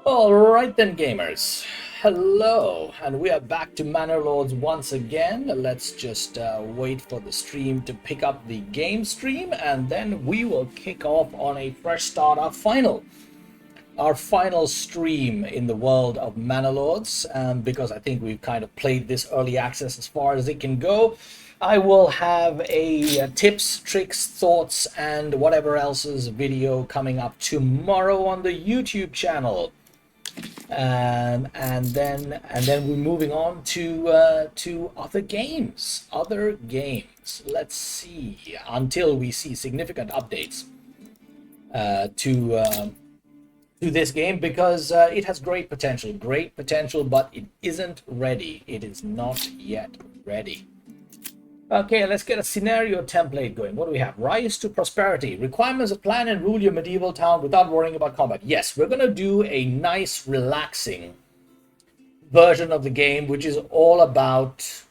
All right then, gamers. Hello, and we are back to Manor Lords once again. Let's just wait for the stream to pick up the game stream, and then we will kick off on a fresh start, our final stream in the world of Manor Lords. Because I think we've kind of played this early access as far as it can go. I will have a tips, tricks, thoughts, and whatever else's video coming up tomorrow on the YouTube channel. And then we're moving on to other games. Let's see, until we see significant updates to this game, because it has great potential, but it isn't ready. It is not yet ready. Okay, let's get a scenario template going. What do we have? Rise to prosperity. Requirements to plan and rule your medieval town without worrying about combat. Yes, we're going to do a nice, relaxing version of the game, which is all about,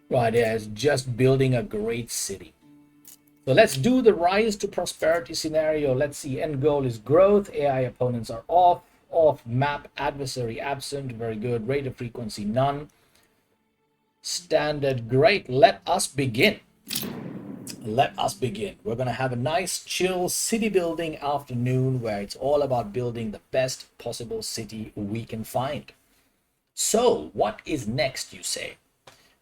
right, yeah, it's just building a great city. So let's do the rise to prosperity scenario. Let's see, end goal is growth. AI opponents are off map, adversary absent, very good. Rate of frequency, none. Standard, great. Let us begin. We're going to have a nice chill city building afternoon where it's all about building the best possible city we can find. So what is next, you say?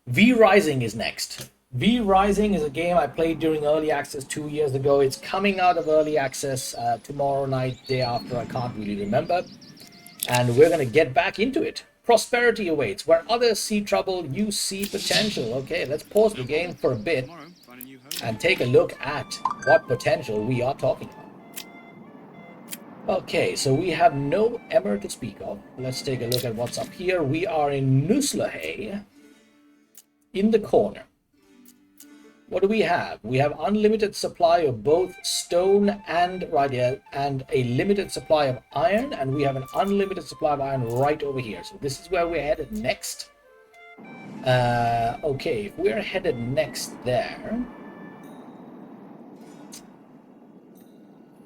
V Rising is next. V Rising is a game I played during early access 2 years ago. It's coming out of early access tomorrow night, day after, I can't really remember. And we're going to get back into it. Prosperity awaits. Where others see trouble, you see potential. Okay, let's pause the game for a bit and take a look at what potential we are talking about. Okay, so we have no Emmer to speak of. Let's take a look at what's up here. We are in Nuslahay, in the corner. What do we have? We have unlimited supply of both stone and and a limited supply of iron, and we have an unlimited supply of iron right over here. So this is where we're headed next. Okay, if we're headed next there.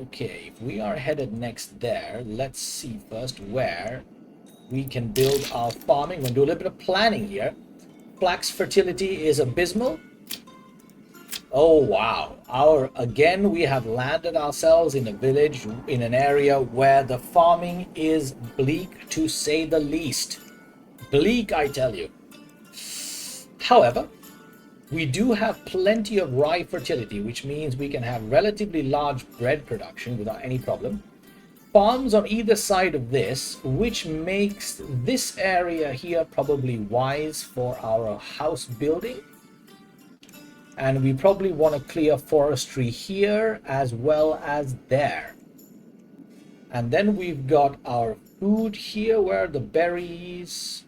Okay, if we are headed next there, let's see first where we can build our farming. We'll do a little bit of planning here. Flax fertility is abysmal. Oh wow, again we have landed ourselves in a village, in an area where the farming is bleak, to say the least. Bleak, I tell you. However, we do have plenty of rye fertility, which means we can have relatively large bread production without any problem. Farms on either side of this, which makes this area here probably wise for our house building. And we probably want to clear forestry here as well as there. And then we've got our food here. Where are the berries?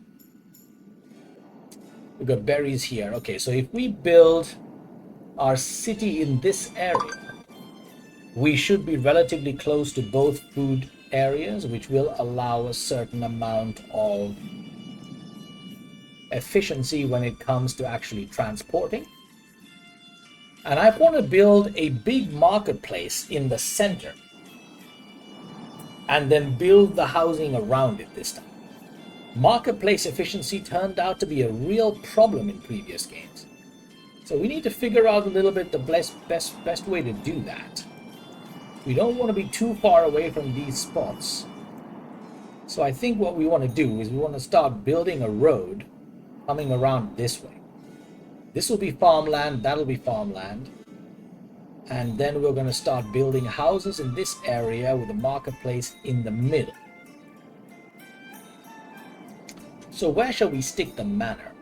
We've got berries here. Okay, so if we build our city in this area, we should be relatively close to both food areas, which will allow a certain amount of efficiency when it comes to actually transporting. And I want to build a big marketplace in the center and then build the housing around it this time. Marketplace efficiency turned out to be a real problem in previous games. So we need to figure out a little bit the best way to do that. We don't want to be too far away from these spots. So I think what we want to do is we want to start building a road coming around this way. This will be farmland, that'll be farmland. And then we're going to start building houses in this area with a marketplace in the middle. So where shall we stick the manor?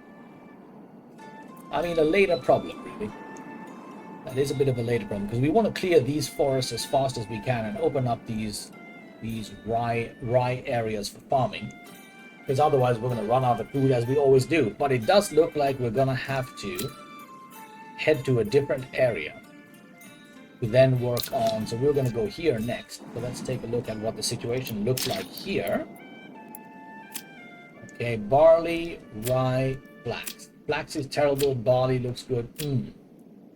I mean, a later problem, really. That is a bit of a later problem, because we want to clear these forests as fast as we can and open up these rye areas for farming. Because otherwise we're going to run out of food, as we always do. But it does look like we're going to have to head to a different area to then work on. So we're going to go here next. So let's take a look at what the situation looks like here. Okay, barley, rye, flax. Flax is terrible, barley looks good.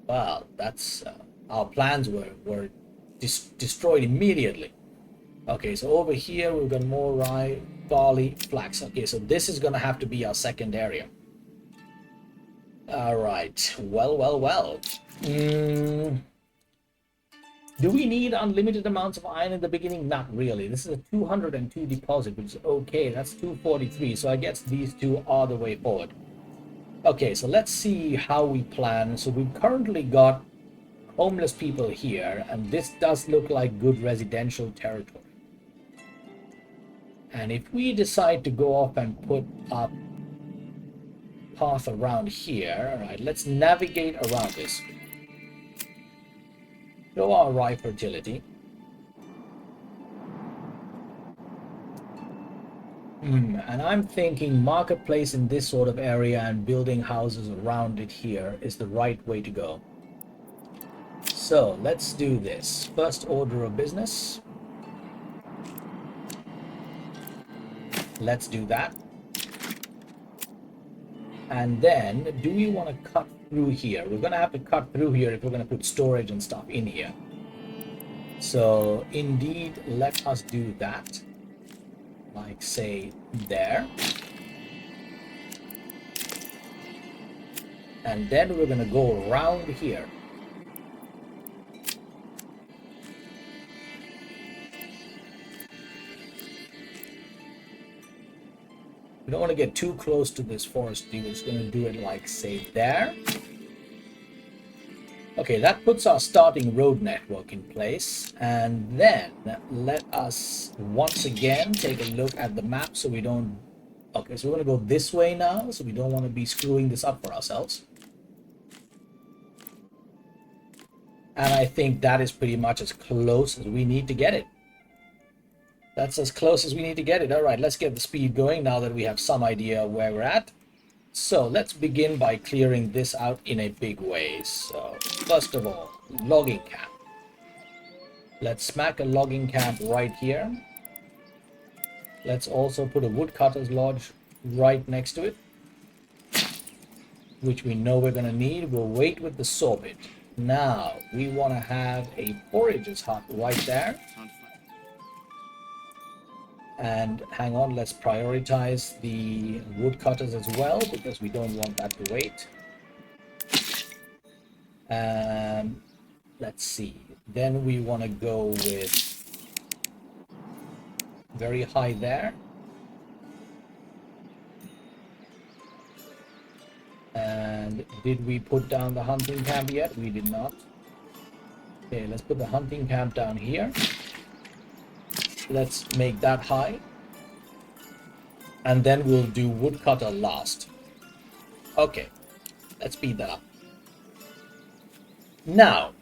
Well, that's our plans were destroyed immediately. Okay, so over here we've got more rye, barley, flax. Okay, so this is gonna have to be our second area. All right. Well. Mm, do we need unlimited amounts of iron in the beginning? Not really. This is a 202 deposit, which is okay. That's 243. So I guess these two are the way forward. Okay, so let's see how we plan. So we've currently got homeless people here, and this does look like good residential territory. And if we decide to go off and put up path around here, all right, let's navigate around this. Show our rye fertility. And I'm thinking marketplace in this sort of area and building houses around it here is the right way to go. So let's do this. First order of business. Let's do that. And then do we want to cut through here? We're going to have to cut through here if we're going to put storage and stuff in here. So indeed, let us do that. Like say there. And then we're going to go around here. We don't want to get too close to this forest. We're just going to do it like say there. Okay, that puts our starting road network in place. And then let us once again take a look at the map so we don't... Okay, so we're going to go this way now, so we don't want to be screwing this up for ourselves. And I think that is pretty much as close as we need to get it. That's as close as we need to get it. All right, let's get the speed going now that we have some idea where we're at. So let's begin by clearing this out in a big way. So first of all, logging camp. Let's smack a logging camp right here. Let's also put a woodcutter's lodge right next to it, which we know we're going to need. We'll wait with the saw bit. Now we want to have a forager's hut right there. And hang on, let's prioritize the woodcutters as well, because we don't want that to wait. Let's see. Then we want to go with very high there. And did we put down the hunting camp yet? We did not. Okay, let's put the hunting camp down here. Let's make that high. And then we'll do woodcutter last. Okay, let's speed that up. Now,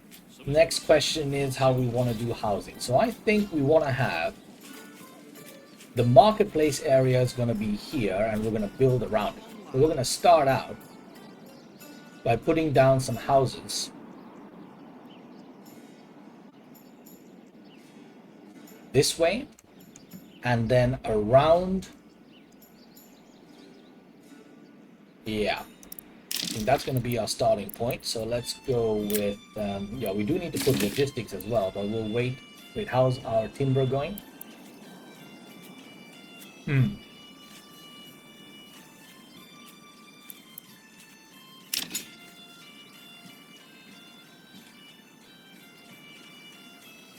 next question is how we want to do housing. So I think we want to have the marketplace area is going to be here, and we're going to build around it. So we're going to start out by putting down some houses. This way, and then around. Yeah, I think that's going to be our starting point. So let's go with, yeah, we do need to put logistics as well, but we'll wait. Wait, how's our timber going?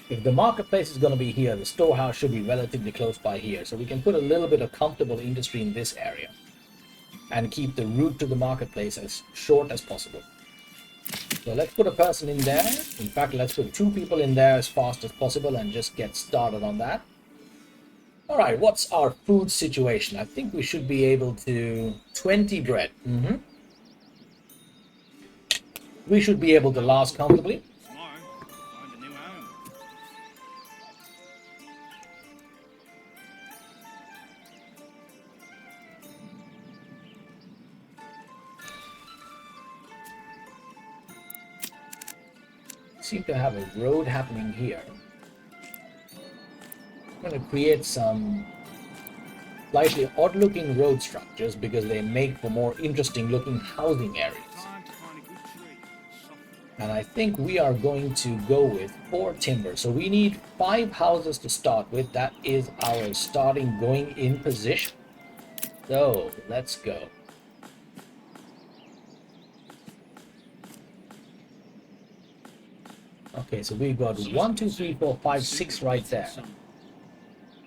If the marketplace is going to be here, the storehouse should be relatively close by here. So we can put a little bit of comfortable industry in this area and keep the route to the marketplace as short as possible. So let's put a person in there. In fact, let's put 2 people in there as fast as possible and just get started on that. All right, what's our food situation? I think we should be able to... 20 bread. We should be able to last comfortably. Seem to have a road happening here. I'm going to create some slightly odd looking road structures because they make for more interesting looking housing areas. And I think we are going to go with 4 timber. So we need 5 houses to start with. That is our starting going in position. So let's go. Okay, so we've got 1, 2, 3, 4, 5, 6 right there.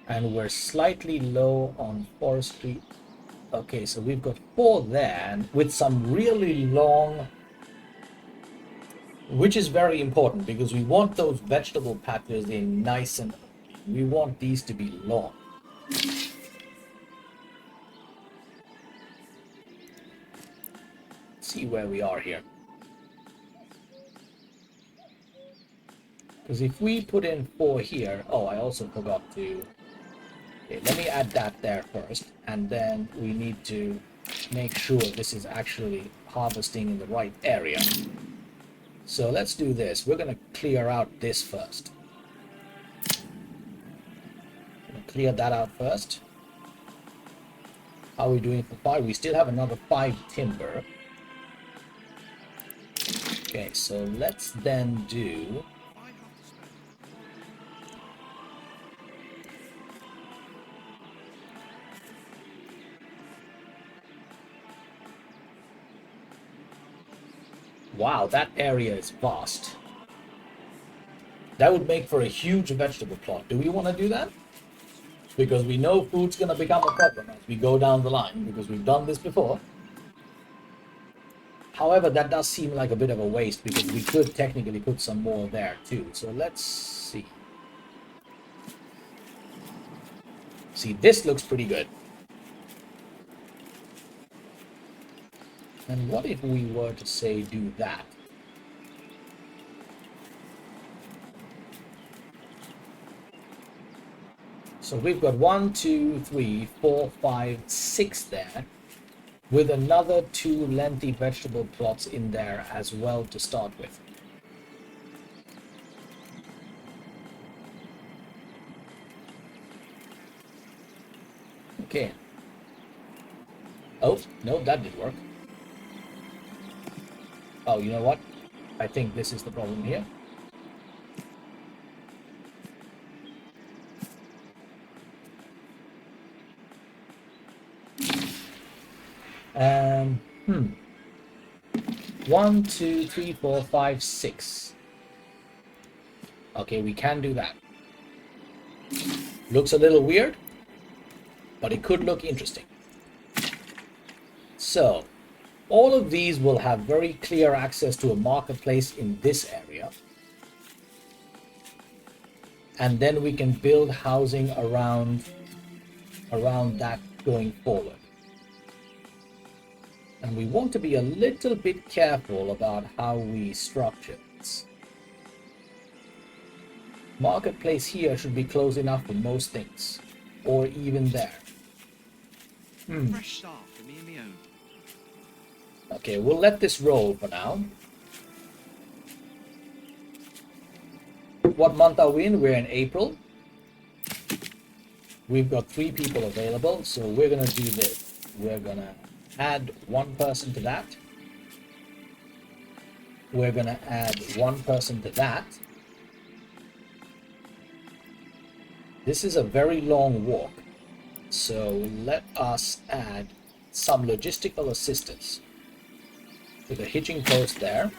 And we're slightly low on forestry. Okay, so we've got 4 there, and with some really long, which is very important because we want those vegetable patches in nice and we want these to be long. See where we are here. Because if we put in 4 here, oh, I also forgot to. Okay, let me add that there first, and then we need to make sure this is actually harvesting in the right area. So let's do this. We're going to clear out this first. Clear that out first. How are we doing for 5? We still have another 5 timber. Okay, so let's then do. Wow, that area is vast. That would make for a huge vegetable plot. Do we want to do that? Because we know food's going to become a problem as we go down the line, because we've done this before. However, that does seem like a bit of a waste, because we could technically put some more there too. So let's see. See, this looks pretty good. And what if we were to say do that? So we've got 1, 2, 3, 4, 5, 6 there, with another 2 lengthy vegetable plots in there as well to start with. Okay. Oh, no, that didn't work. Oh, you know what? I think this is the problem here. Um, 1, 2, 3, 4, 5, 6. Okay, we can do that. Looks a little weird, but it could look interesting. So, all of these will have very clear access to a marketplace in this area. And then we can build housing around that going forward. And we want to be a little bit careful about how we structure this. Marketplace here should be close enough for most things, or even there. Fresh start for me and me own. Okay, we'll let this roll for now. What month are we in? We're in April. We've got 3 people available, so we're gonna do this. We're gonna add 1 person to that. We're gonna add 1 person to that. This is a very long walk, so let us add some logistical assistance with a hitching post there.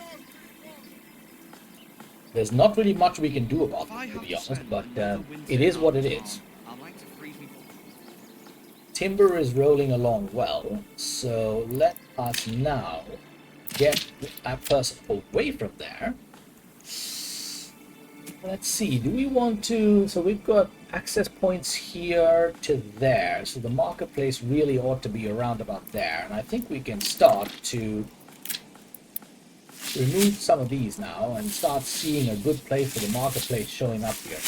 There's not really much we can do about it, to be honest, but it is what it is. Timber is rolling along well, so let us now get that person away from there. Let's see, do we want to, so we've got access points here to there, so the marketplace really ought to be around about there, and I think we can start to remove some of these now and start seeing a good place for the marketplace showing up here.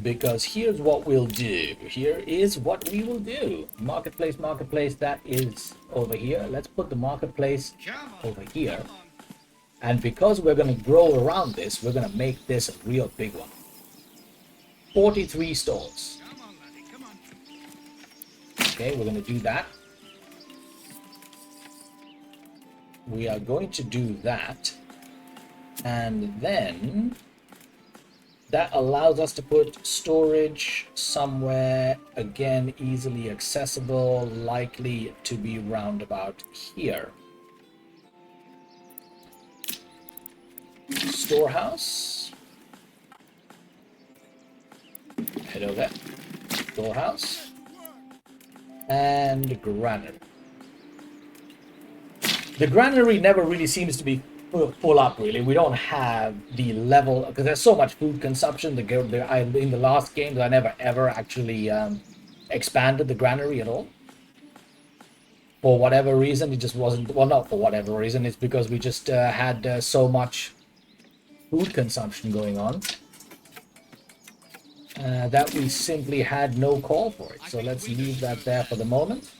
Because here's what we'll do. Here is what we will do. Marketplace, that is over here. Let's put the marketplace over here. And because we're going to grow around this, we're going to make this a real big one. 43 stalls. Okay, we're going to do that. we are going to do that. And then that allows us to put storage somewhere, again, easily accessible, likely to be round about here. Storehouse. Head over there. Storehouse. And granary. The granary never really seems to be full up, really. We don't have the level, because there's so much food consumption. In the last games, I never ever actually expanded the granary at all. For whatever reason, it just wasn't, well, not for whatever reason, it's because we just had so much food consumption going on that we simply had no call for it. So let's leave that there for the moment.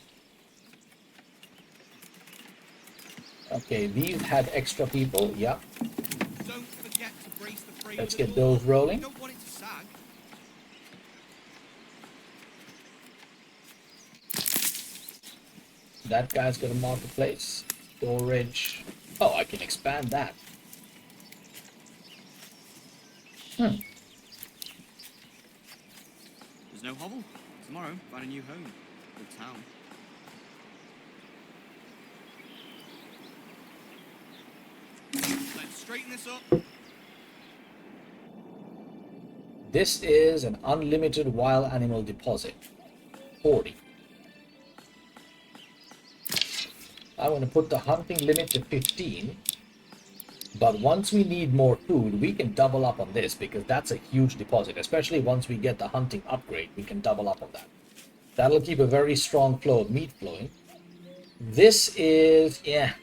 Okay, these had extra people. Yeah. Don't forget to brace the frame. Let's get those rolling. Don't want it to sag. That guy's got a marketplace. Storage. Oh, I can expand that. There's no hobble. Tomorrow, find a new home. The town. Let's straighten this up. This is an unlimited wild animal deposit. 40. I want to put the hunting limit to 15. But once we need more food, we can double up on this, because that's a huge deposit. Especially once we get the hunting upgrade, we can double up on that. That'll keep a very strong flow of meat flowing. This is, yeah.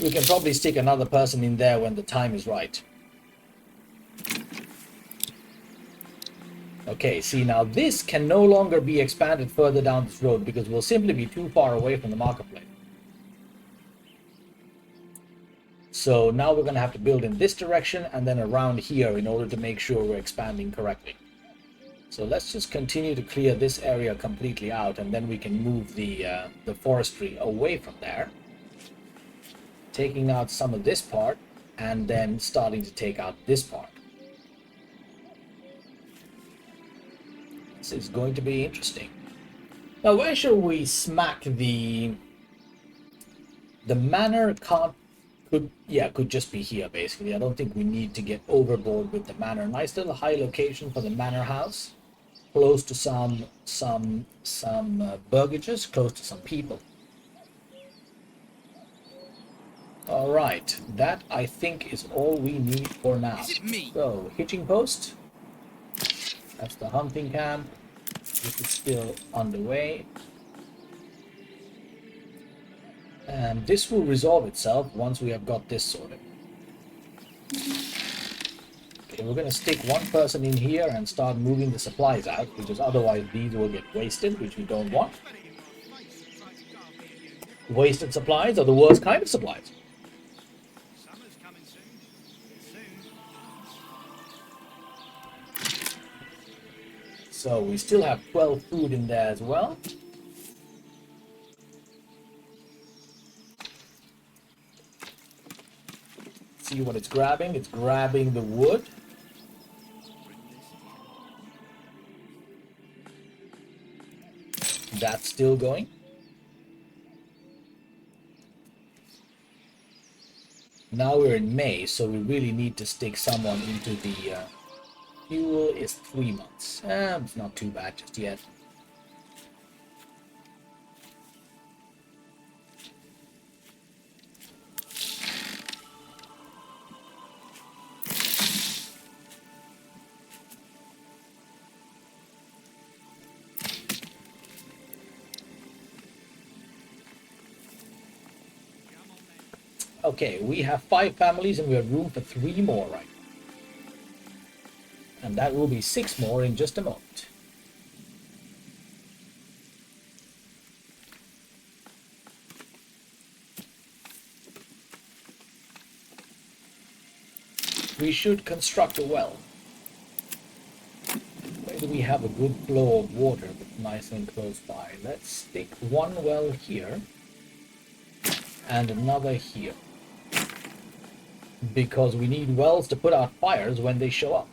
We can probably stick another person in there when the time is right. Okay, see, now this can no longer be expanded further down this road because we'll simply be too far away from the marketplace. So now we're going to have to build in this direction and then around here in order to make sure we're expanding correctly. So let's just continue to clear this area completely out, and then we can move the forestry away from there. Taking out some of this part and then starting to take out this part. This is going to be interesting. Now, where shall we smack the manor? Could just be here basically. I don't think we need to get overboard with the manor. Nice little high location for the manor house, close to some burgages, close to some people. All right, that I think is all we need for now. Is it me? So, hitching post. That's the hunting camp. This is still underway. And this will resolve itself once we have got this sorted. Okay, we're going to stick one person in here and start moving the supplies out, because otherwise these will get wasted, which we don't want. Wasted supplies are the worst kind of supplies. Summer's coming soon. So we still have 12 food in there as well. See what it's grabbing? It's grabbing the wood. That's still going. Now we're in May, so we really need to stick someone into the fuel is 3 months. It's not too bad just yet. Okay, we have 5 families and we have room for 3 more right now. And that will be 6 more in just a moment. We should construct a well. Where do we have a good flow of water that's nice and close by? Let's stick one well here. and another here. Because we need wells to put out fires when they show up.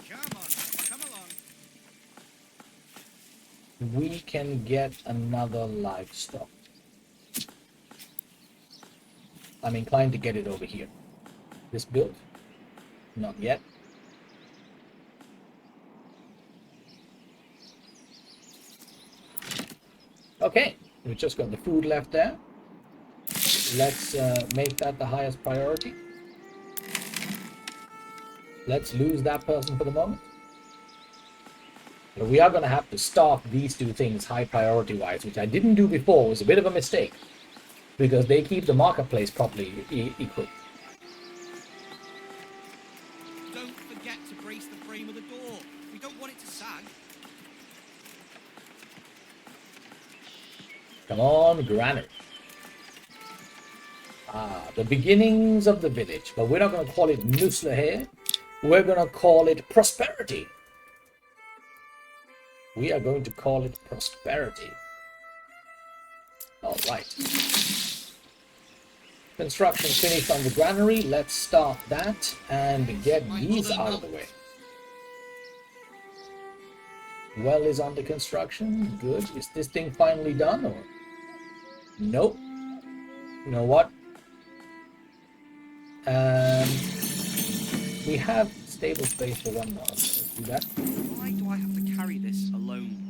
Come on, come along. We can get another livestock. I'm inclined to get it over here. This built? Not yet. Okay, we just got the food left there. Let's make that the highest priority. Let's lose that person for the moment. But we are going to have to stop these two things high priority wise, which I didn't do before. It was a bit of a mistake because they keep the marketplace properly equipped. Don't forget to brace the frame of the door. We don't want it to sag. Come on, granite. The beginnings of the village, but we're not going to call it Nusla here. We're going to call it prosperity. We are going to call it prosperity. All right. Construction finished on the granary. Let's start that and get these out of the way. Well is under construction. Good. Is this thing finally done or? Nope. You know what? We have stable space for one more. Let's do that. Why do I have to carry this alone?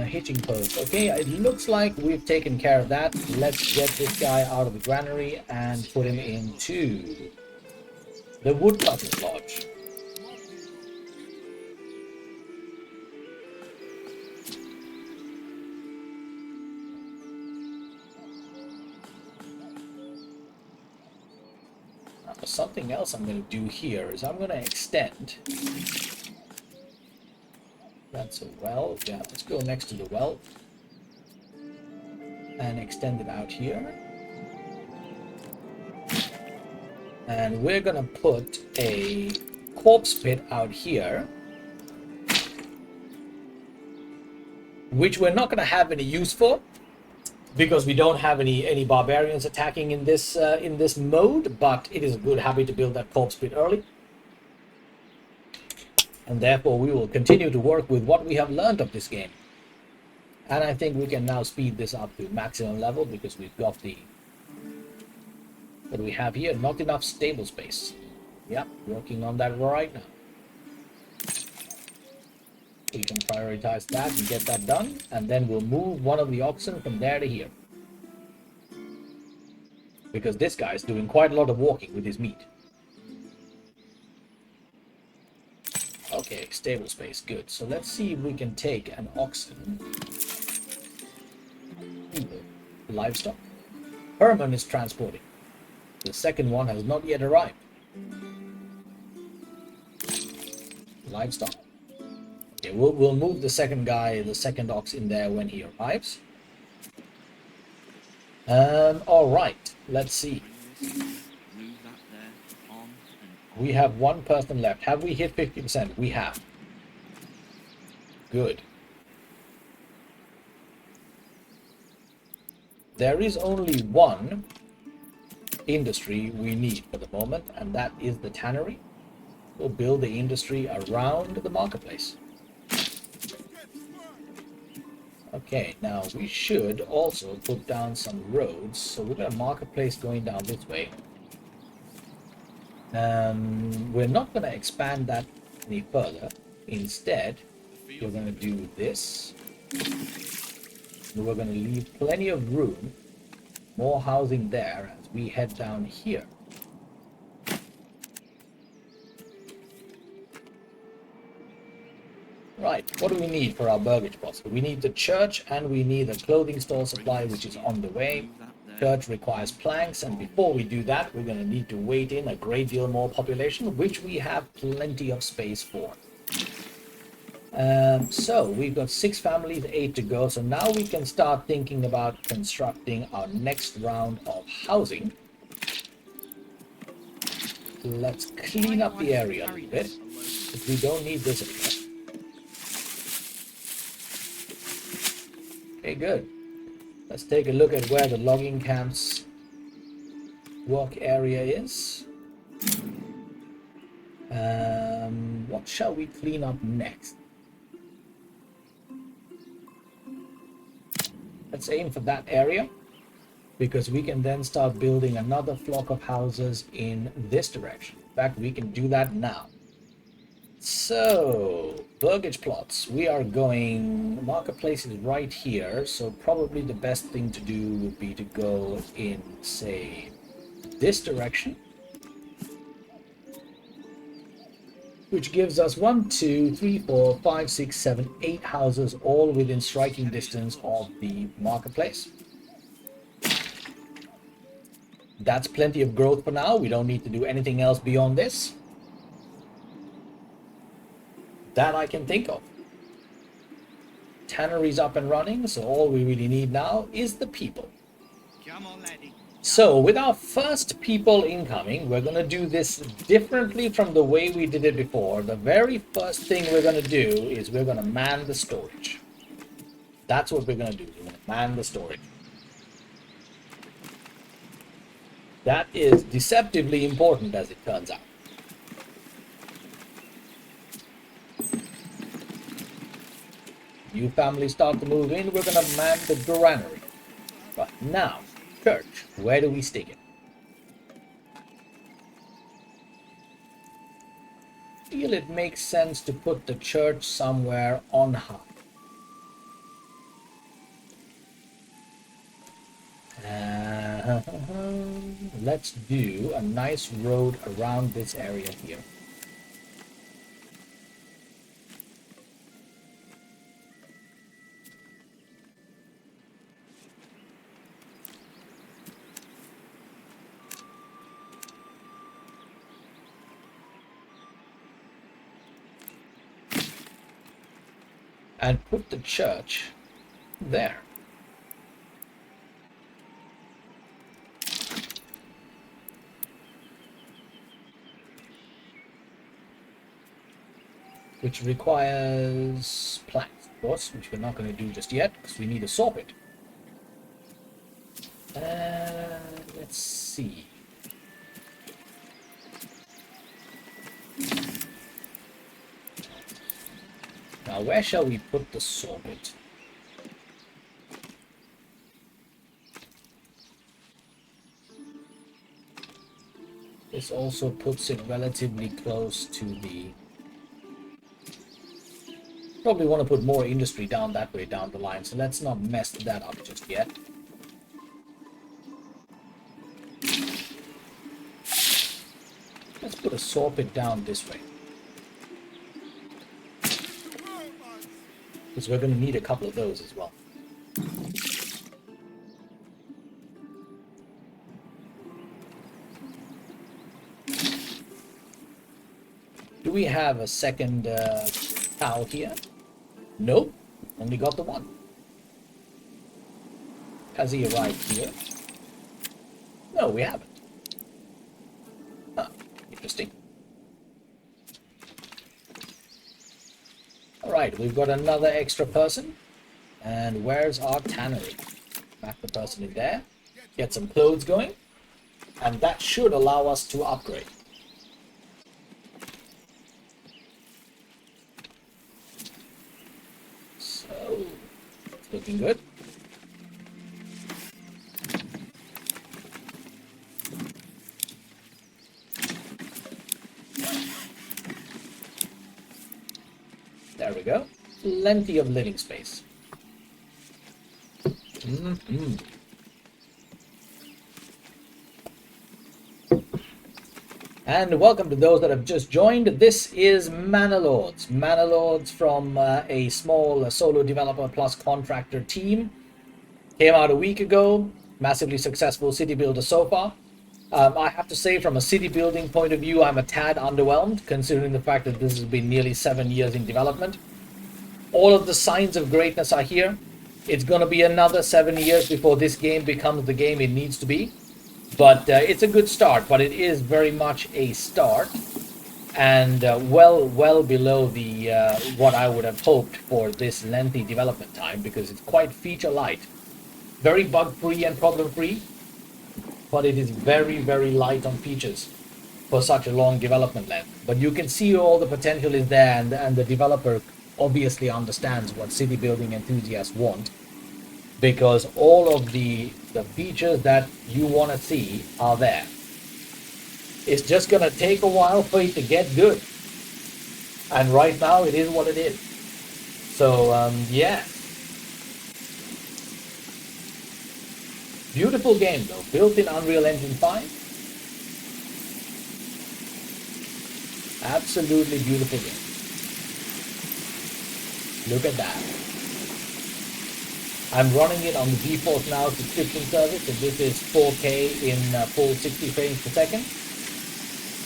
Hitching post. Okay, it looks like we've taken care of that. Let's get this guy out of the granary and put him into the woodcutter's lodge. Something else I'm going to do here is I'm going to extend. That's a well. Yeah, let's go next to the well and extend it out here. And we're going to put a corpse pit out here, which we're not going to have any use for because we don't have any barbarians attacking in this mode, but it is a good habit to build that corpse pit early. And therefore we will continue to work with what we have learned of this game. And I think we can now speed this up to maximum level because we've got the, what do we have here? Not enough stable space. Yeah, working on that right now. We can prioritize that and get that done, and then we'll move one of the oxen from there to here. Because this guy is doing quite a lot of walking with his meat. Okay, stable space, good. So let's see if we can take an oxen. Livestock. Herman is transporting. The second one has not yet arrived. Livestock. Okay, we'll move the second guy, the second ox in there when he arrives. All right, let's see. We have one person left. Have we hit 50%? We have. Good. There is only one industry we need for the moment, and that is the tannery. We'll build the industry around the marketplace. Okay, now we should also put down some roads. So we've got a marketplace going down this way. We're not going to expand that any further. Instead, we're going to do this. We're going to leave plenty of room, more housing there as we head down here. Right, what do we need for our burgage boss? We need the church and we need a clothing store supply, which is on the way. Church requires planks, and before we do that, we're going to need to wait in a great deal more population, which we have plenty of space for. So we've got 6 families, 8 to go. So now we can start thinking about constructing our next round of housing. Let's clean up the area a little bit, because we don't need this anymore. Okay, good. Let's take a look at where the logging camp's work area is. What shall we clean up next? Let's aim for that area, because we can then start building another flock of houses in this direction. In fact, we can do that now. So, burgage plots. We are going... Marketplace is right here, so probably the best thing to do would be to go in, say, this direction. Which gives us 1, 2, 3, 4, 5, 6, 7, 8 houses, all within striking distance of the marketplace. That's plenty of growth for now. We don't need to do anything else beyond this that I can think of. Tannery's up and running, so all we really need now is the people. Come on, laddie. So with our first people incoming, we're going to do this differently from the way we did it before. The very first thing we're going to do is we're going to man the storage. That's what we're going to do. We're going to man the storage. That is deceptively important, as it turns out. New families start to move in, we're going to man the granary. But now, church, where do we stick it? I feel it makes sense to put the church somewhere on high. Let's do a nice road around this area here. And put the church there. Which requires planks, of course, which we're not going to do just yet, because we need to saw pit. Let's see. Now, where shall we put the saw pit? This also puts it relatively close to the... Probably want to put more industry down that way down the line, so let's not mess that up just yet. Let's put a saw pit down this way. Because we're going to need a couple of those as well. Do we have a second cow here? Nope, only got the one. Has he arrived here? No, we haven't. Huh, interesting. Alright, we've got another extra person. And where's our tannery? Back the person in there. Get some clothes going. And that should allow us to upgrade. So, it's looking good. There we go. Plenty of living space. And welcome to those that have just joined. This is Manor Lords. Manor Lords from a small solo developer plus contractor team. Came out a week ago. Massively successful city builder so far. I have to say, from a city building point of view, I'm a tad underwhelmed, considering the fact that this has been nearly 7 years in development. All of the signs of greatness are here. It's going to be another 7 years before this game becomes the game it needs to be. But it's a good start, but it is very much a start, and well below the what I would have hoped for this lengthy development time, because it's quite feature light, very bug free and problem free, but it is very light on features for such a long development length. But you can see all the potential is there, and the developer obviously understands what city building enthusiasts want, because all of the features that you want to see are there. It's just gonna take a while for it to get good, and right now it is what it is. So yeah, beautiful game though, built in Unreal Engine 5. Absolutely beautiful game. Look at that. I'm running it on the GeForce Now subscription service, and this is 4K in full 60 frames per second.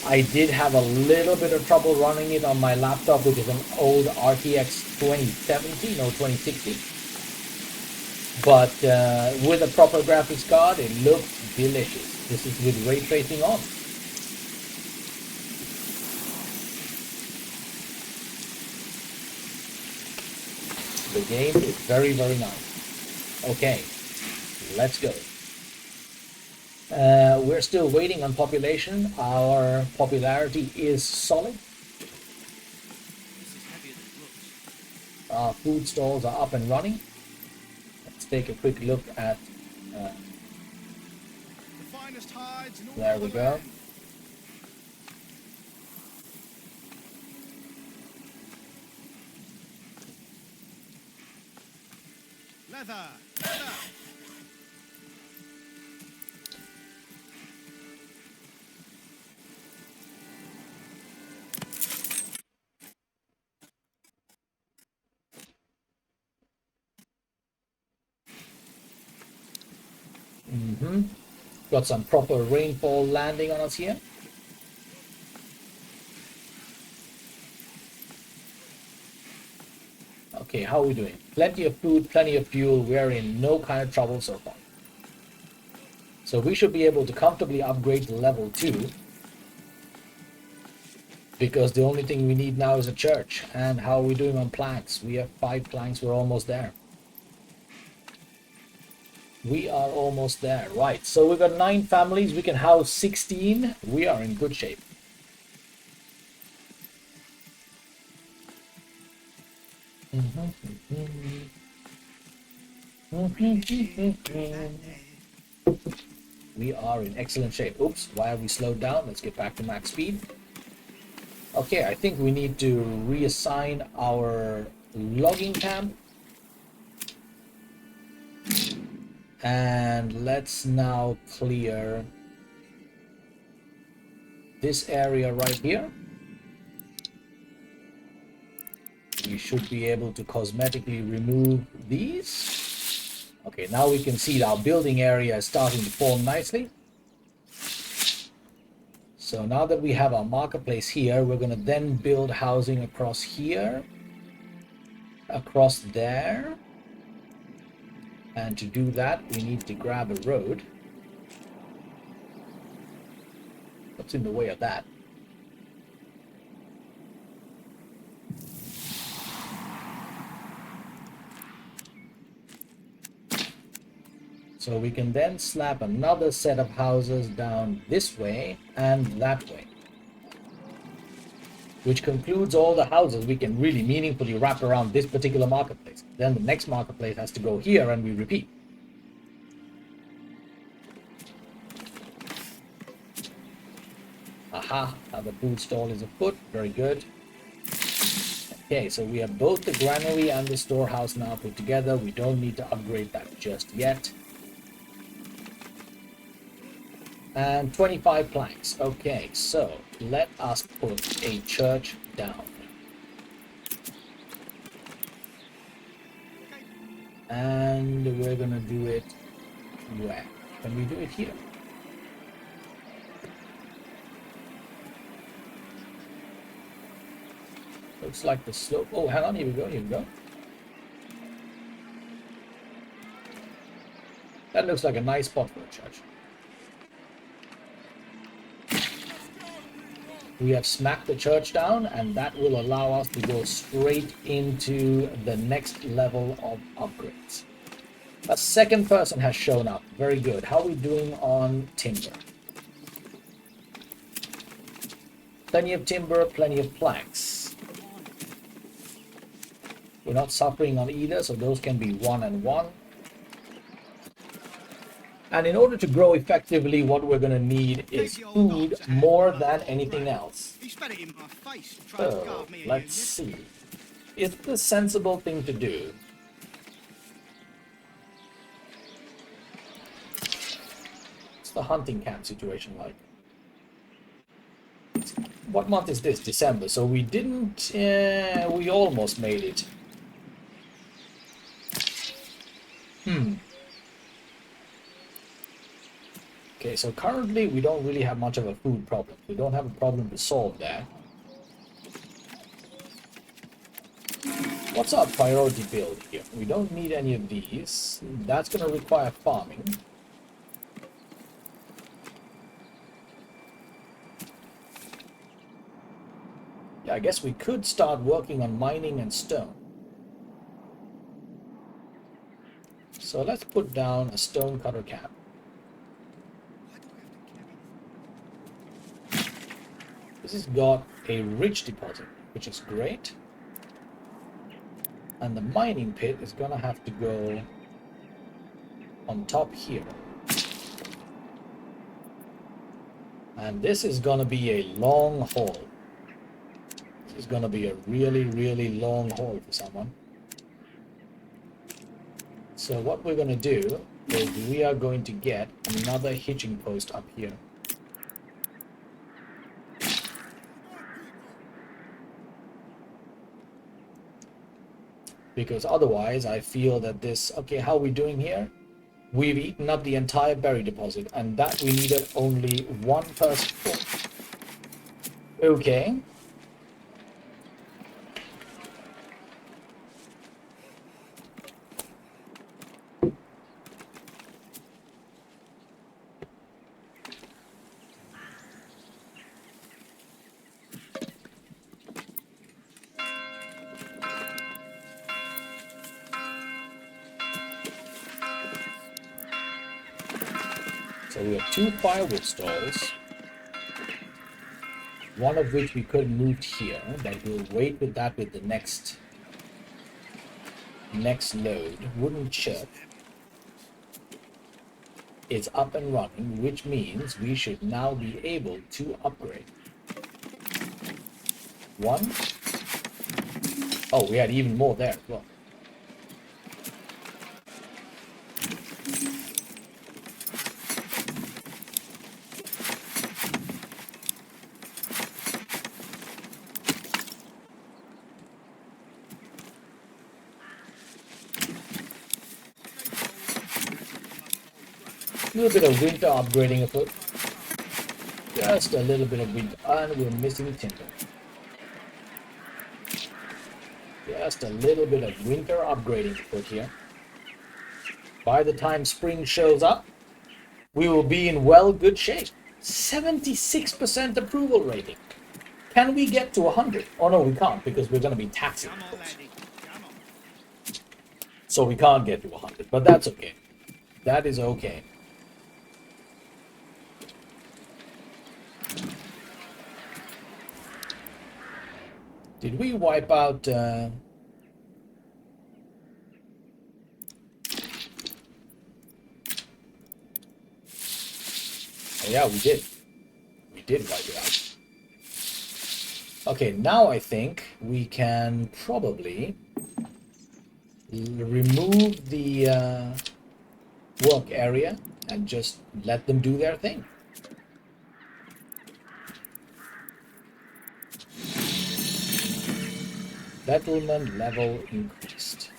I did have a little bit of trouble running it on my laptop, which is an old RTX 2070, no 2060. But with a proper graphics card, it looks delicious. This is with ray tracing on. The game is very nice. Okay, let's go. We're still waiting on population. Our popularity is solid. This is heavier than it looks. Our food stalls are up and running. Let's take a quick look at. The finest hides in all There we the go. land. Leather. Got some proper rainfall landing on us here. Okay, how are we doing? Plenty of food, plenty of fuel. We're in no kind of trouble so far. So we should be able to comfortably upgrade to level 2. Because the only thing we need now is a church. And how are we doing on planks? We have 5 planks, we're almost there. We are almost there. Right, so we've got 9 families, we can house 16. We are in good shape. We are in excellent shape. Oops, why have we slowed down? Let's get back to max speed. Okay, I think we need to reassign our logging camp. And let's now clear this area right here. We should be able to cosmetically remove these. Okay, now we can see our building area is starting to form nicely. So now that we have our marketplace here, we're going to then build housing across here, across there. And to do that, we need to grab a road. What's in the way of that? So we can then slap another set of houses down this way and that way. Which concludes all the houses we can really meaningfully wrap around this particular marketplace. Then the next marketplace has to go here and we repeat. Aha, now the food stall is afoot. Very good. Okay, so we have both the granary and the storehouse now put together. We don't need to upgrade that just yet. And 25 planks. Okay, so let us put a church down. And we're gonna do it where? Can we do it here? Looks like the slope. Oh, hang on, here we go, here we go. That looks like a nice spot for a church. We have smacked the church down, and that will allow us to go straight into the next level of upgrades. A second person has shown up. Very good. How are we doing on timber? Plenty of timber, plenty of planks. We're not suffering on either, so those can be 1 and 1. And in order to grow effectively, what we're going to need is food more than anything else. So, let's see. Is the sensible thing to do? What's the hunting camp situation like? What month is this? December. So we didn't... we almost made it. Okay, so currently we don't really have much of a food problem. We don't have a problem to solve that. What's our priority build here? We don't need any of these. That's going to require farming. Yeah, I guess we could start working on mining and stone. So let's put down a stone cutter cap. This has got a rich deposit, which is great. And the mining pit is going to have to go on top here. And this is going to be a long haul. This is going to be a really, really long haul for someone. So what we're going to do is we are going to get another hitching post up here. Because otherwise I feel that this... Okay, how are we doing here? We've eaten up the entire berry deposit, and that we needed only one person for. Okay. So we have 2 firewood stalls, one of which we could move here, but we'll wait with that with the next load. Wooden chip is up and running, which means we should now be able to upgrade. 1. Oh, we had even more there as well. A little bit of winter upgrading afoot. Just a little bit of winter, and we're missing timber. Just a little bit of winter upgrading afoot here. By the time spring shows up, we will be in good shape. 76% approval rating. Can we get to 100? Oh no, we can't, because we're going to be taxing. So we can't get to 100, but that's okay. That is okay. Did we wipe out... Oh, yeah, we did. We did wipe it out. Okay, now I think we can probably remove the work area and just let them do their thing. Settlement level increased.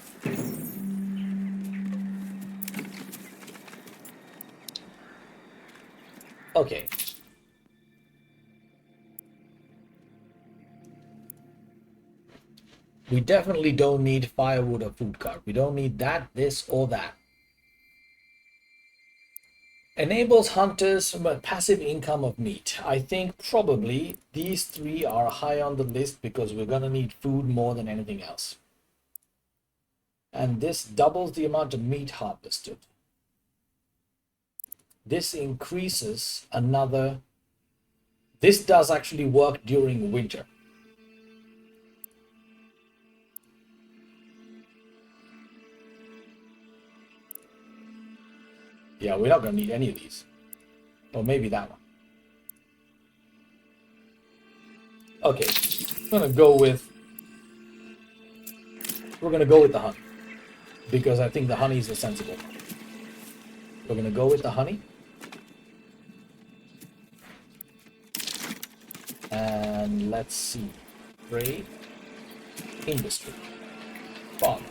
Okay. We definitely don't need firewood or food cart. We don't need that, this, or that. Enables hunters passive income of meat. I think probably these three are high on the list because we're going to need food more than anything else. And this doubles the amount of meat harvested. This increases another. This does actually work during winter. Yeah, we're not going to need any of these. Or maybe that one. Okay, we're going to go with the honey. Because I think the honey is the sensible one. We're going to go with the honey. And let's see. Trade. Industry. Farm.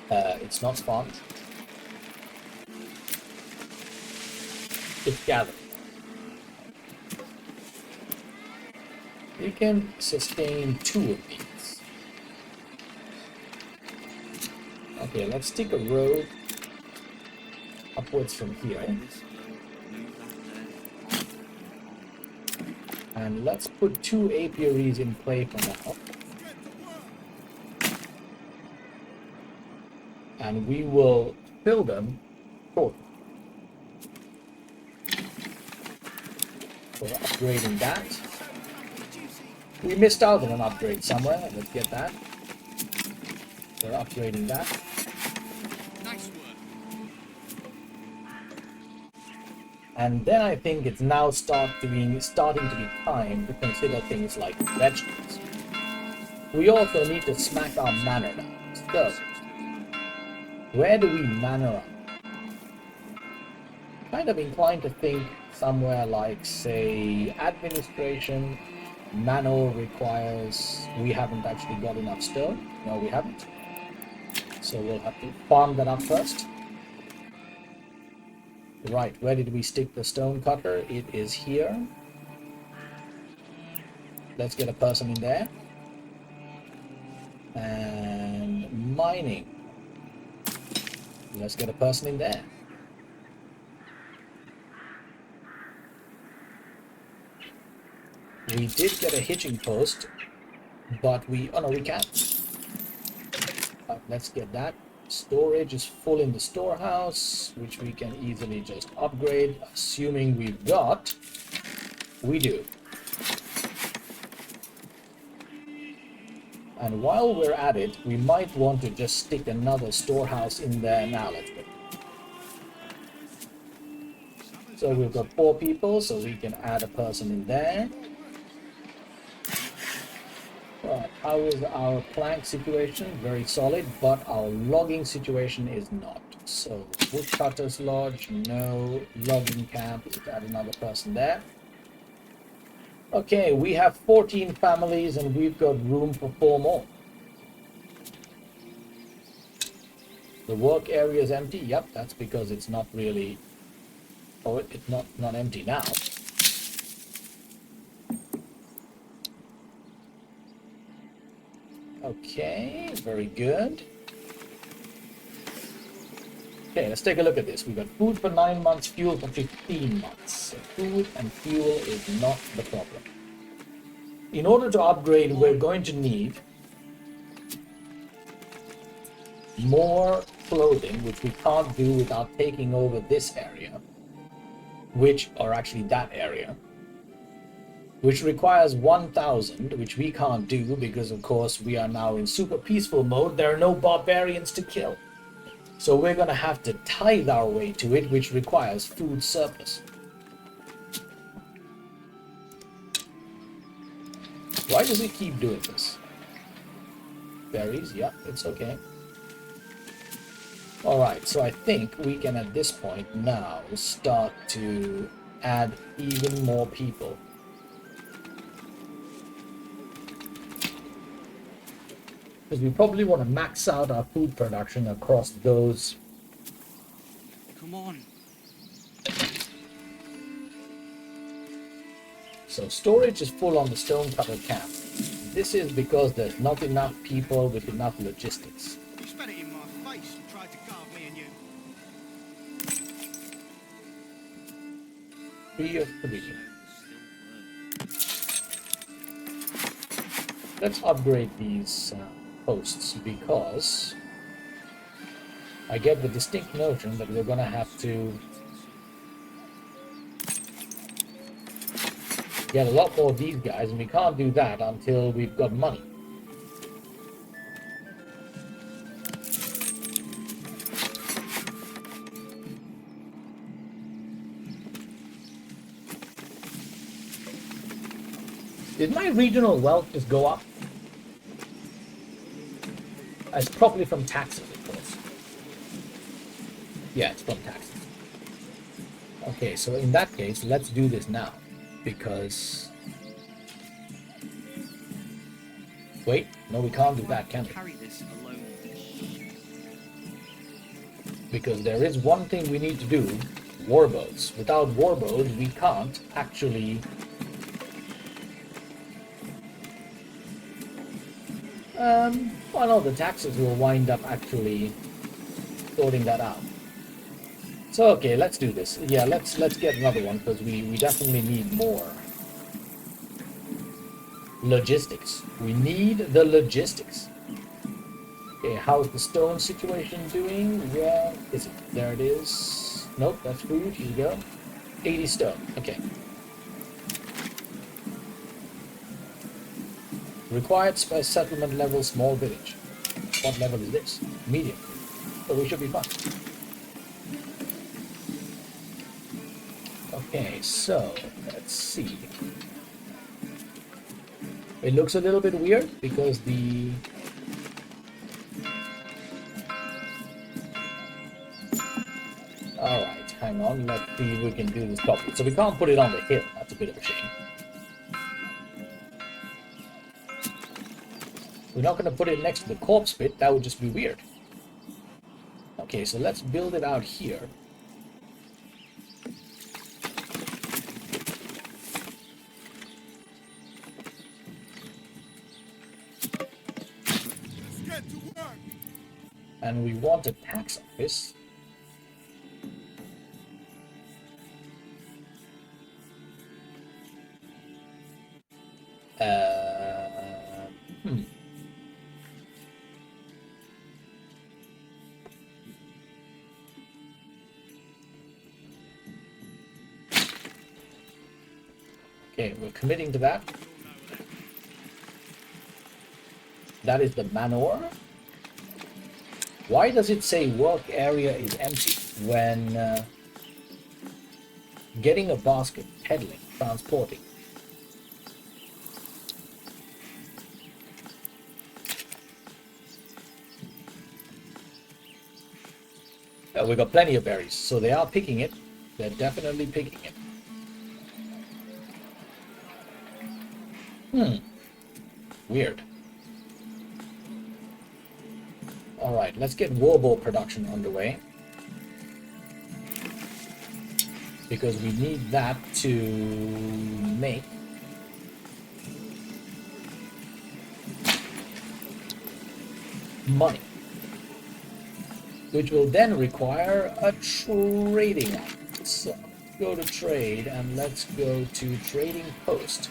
It's not spawned. It's gathered. You can sustain 2 of these. Okay, let's take a road upwards from here. And let's put 2 apiaries in play for now. And we will fill them shortly. We're upgrading that. We missed out on an upgrade somewhere. Let's get that. We're upgrading that. Nice work. And then I think it's now starting to be time to consider things like vegetables. We also need to smack our manor down. So, where do we manor up? Kind of inclined to think somewhere like, say, administration. Manor requires, we haven't actually got enough stone. No, we haven't. So we'll have to farm that up first. Right, where did we stick the stone cutter? It is here. Let's get a person in there. And mining. Let's get a person in there. We did get a hitching post, but oh no, we can't. Let's get that. Storage is full in the storehouse, which we can easily just upgrade, assuming we've got. We do. And while we're at it, we might want to just stick another storehouse in there now. Let's go. So we've got 4 people, so we can add a person in there. Right, how is our plank situation? Very solid, but our logging situation is not. So woodcutters lodge, no. Logging camp, let's add another person there. Okay, we have 14 families and we've got room for 4 more. The work area is empty. Yep, that's because it's not really. Oh, it's not empty now. Okay, very good. Okay, let's take a look at this. We've got food for 9 months, fuel for 15 months. So food and fuel is not the problem. In order to upgrade, we're going to need more clothing, which we can't do without taking over this area, or actually that area, which requires 1,000, which we can't do because, of course, we are now in super peaceful mode. There are no barbarians to kill. So we're going to have to tithe our way to it, which requires food surplus. Why does it keep doing this? Berries, yeah, it's okay. Alright, so I think we can at this point now start to add even more people. Because we probably want to max out our food production across those. Come on. So storage is full on the stone cutter camp. This is because there's not enough people with enough logistics. You spat it in my face and tried to carve me and you. 3 of 3. Let's upgrade these posts because I get the distinct notion that we're gonna have to get a lot more of these guys, and we can't do that until we've got money. Did my regional wealth just go up? It's probably from taxes, of course. Yeah, it's from taxes. Okay, so in that case, let's do this now. Because... Wait, no, we can't do that, can we? Carry this alone. Because there is one thing we need to do. Warboats. Without warboats, we can't actually... well, no, the taxes will wind up actually sorting that out. So, okay, let's do this. Yeah, let's get another one, because we definitely need more logistics. We need the logistics. Okay, how's the stone situation doing? Where is it? There it is. Nope, that's food. Here you go. 80 stone. Okay. Required settlement level, small village. What level is this? Medium. So we should be fine. Okay, so let's see. It looks a little bit weird because the... Alright, hang on, let's see if we can do this properly. So we can't put it on the hill, that's a bit of a shame. We're not going to put it next to the corpse pit, that would just be weird. Okay, so let's build it out here. And we want a tax office. Okay, we're committing to that. That is the Manor. Why does it say work area is empty when getting a basket, peddling, transporting? We got plenty of berries, so they are picking it. They're definitely picking it. Weird. Alright, let's get warboat production underway. Because we need that to make money. Which will then require a trading office. So go to trade and let's go to trading post.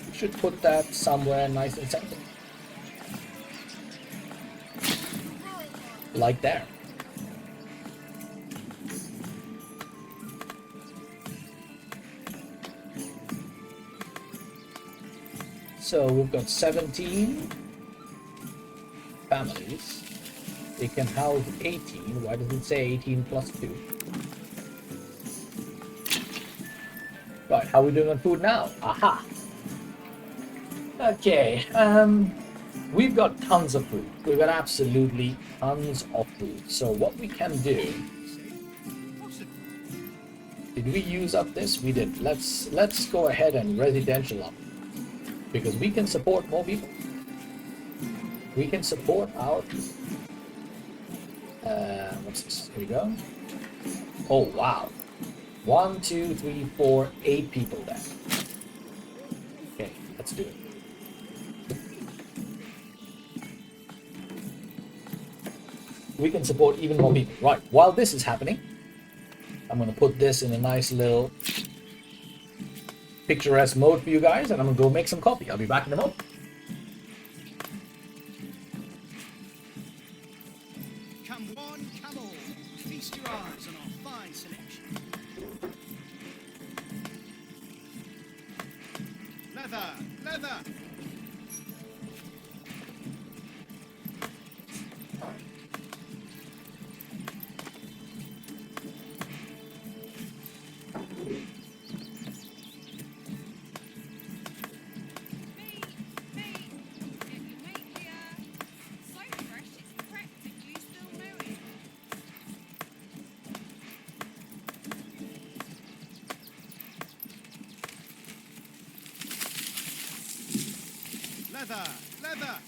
We should put that somewhere nice and central. Like there. So we've got 17 families. It can house 18. Why does it say 18 plus 2? Right, how are we doing on food now? Aha! Okay, we've got tons of food. We've got absolutely tons of food. So what we can do... Did we use up this? We did. Let's go ahead and residential up. Because we can support more people. We can support our people. What's this? Here we go. Oh, wow. 1, 2, 3, 4, 8 people there. Okay, let's do it. We can support even more people. Right, while this is happening, I'm gonna put this in a nice little picturesque mode for you guys, and I'm gonna go make some coffee. I'll be back in a moment. Come one, come all. Feast your eyes on our fine selection. Leather, leather. Leather, leather.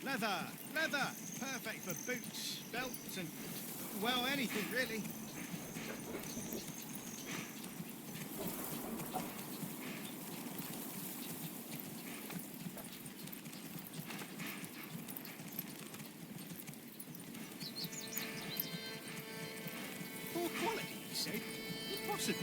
Leather, leather. Perfect for boots, belts, and, well, anything really. Poor quality, you say? Impossible.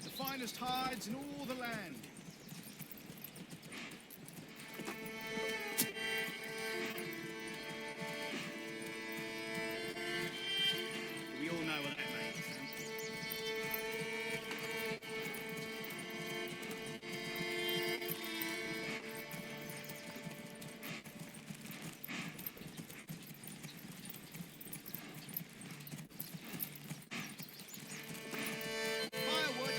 The finest hides in all the land. We all know what that means. Firewood.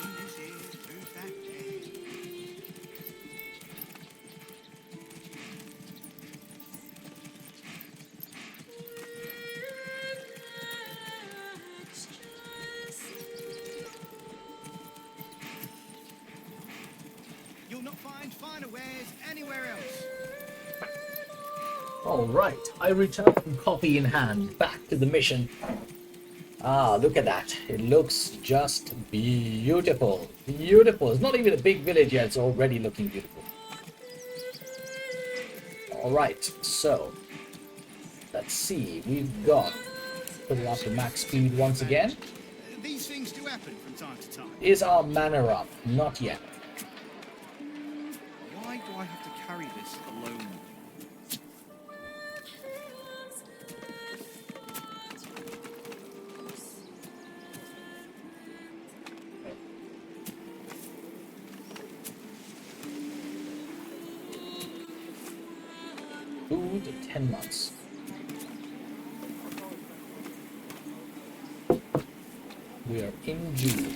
In this ear, who's that there? You'll not find finer wares anywhere else. All right, I return coffee in hand, back to the mission. Ah, look at that. It looks just beautiful. Beautiful. It's not even a big village yet. It's already looking beautiful. All right, so let's see. We've got, put it up to max speed once again. These things do happen from time to time. Is our manor up? Not yet. Why do I have to carry this alone? Food, 10 months. We are in June.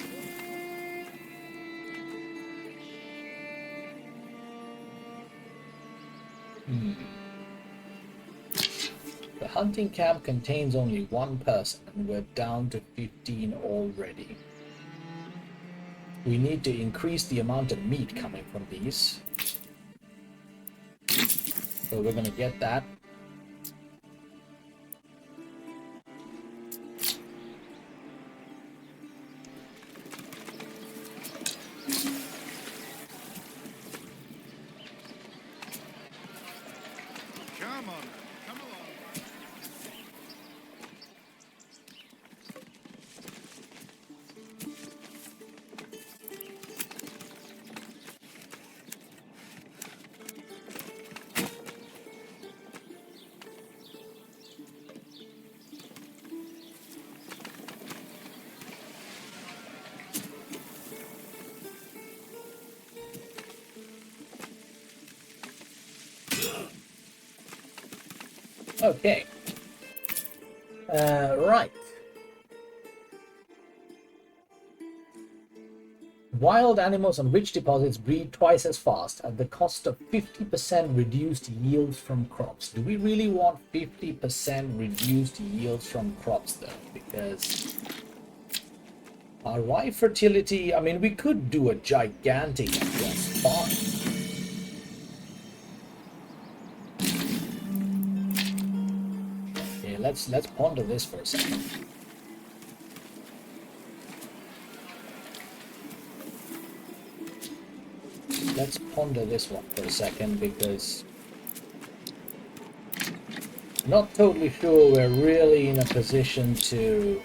The hunting camp contains only one person, and we're down to 15 already. We need to increase the amount of meat coming from these. So we're gonna get that. Come on, come along. Okay. Right. Wild animals on rich deposits breed twice as fast at the cost of 50% reduced yields from crops. Do we really want 50% reduced yields from crops though? Because our rye fertility, I mean, we could do a gigantic farm. Okay, let's ponder this for a second. Let's ponder this one for a second because I'm not totally sure we're really in a position to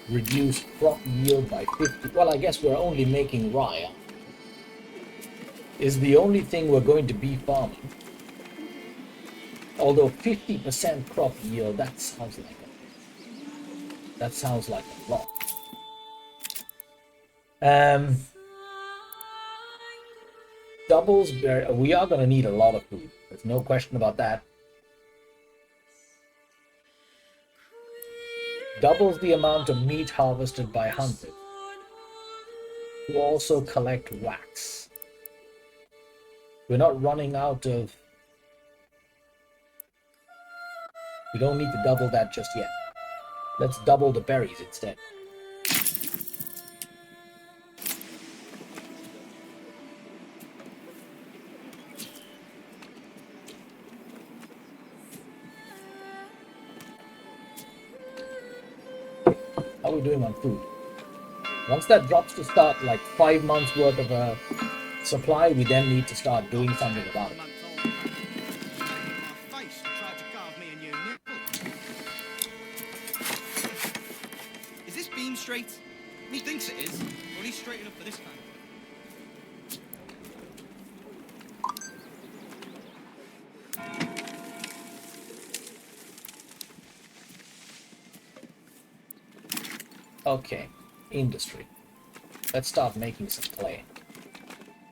reduce crop yield by 50. Well, I guess we're only making rye. Is the only thing we're going to be farming. Although 50% crop yield, that sounds like a lot. Doubles, we are going to need a lot of food. There's no question about that. Doubles the amount of meat harvested by hunters, who also collect wax. We're not running out of... We don't need to double that just yet. Let's double the berries instead. How are we doing on food? Once that drops to start like 5 months worth of a supply, we then need to start doing something about it. Is this beam straight? He thinks it is. Well, he's straight enough for this kind. Okay, industry. Let's start making some clay.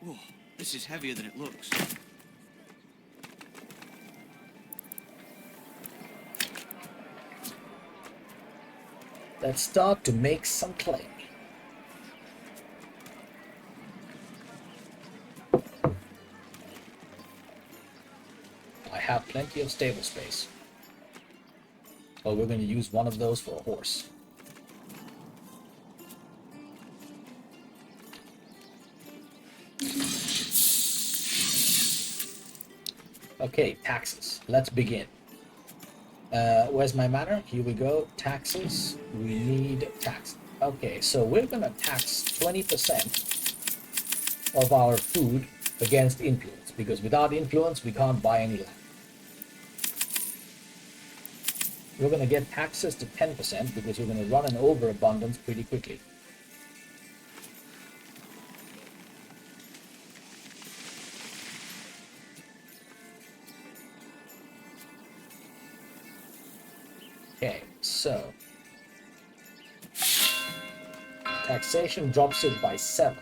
Whoa, this is heavier than it looks. Let's start to make some clay. I have plenty of stable space. Oh, we're going to use one of those for a horse. Okay, taxes. Let's begin. Where's my manor? Here we go. Taxes. We need tax. Okay, so we're going to tax 20% of our food against influence, because without influence, we can't buy any land. We're going to get taxes to 10% because we're going to run an overabundance pretty quickly. Okay, so taxation drops it by 7.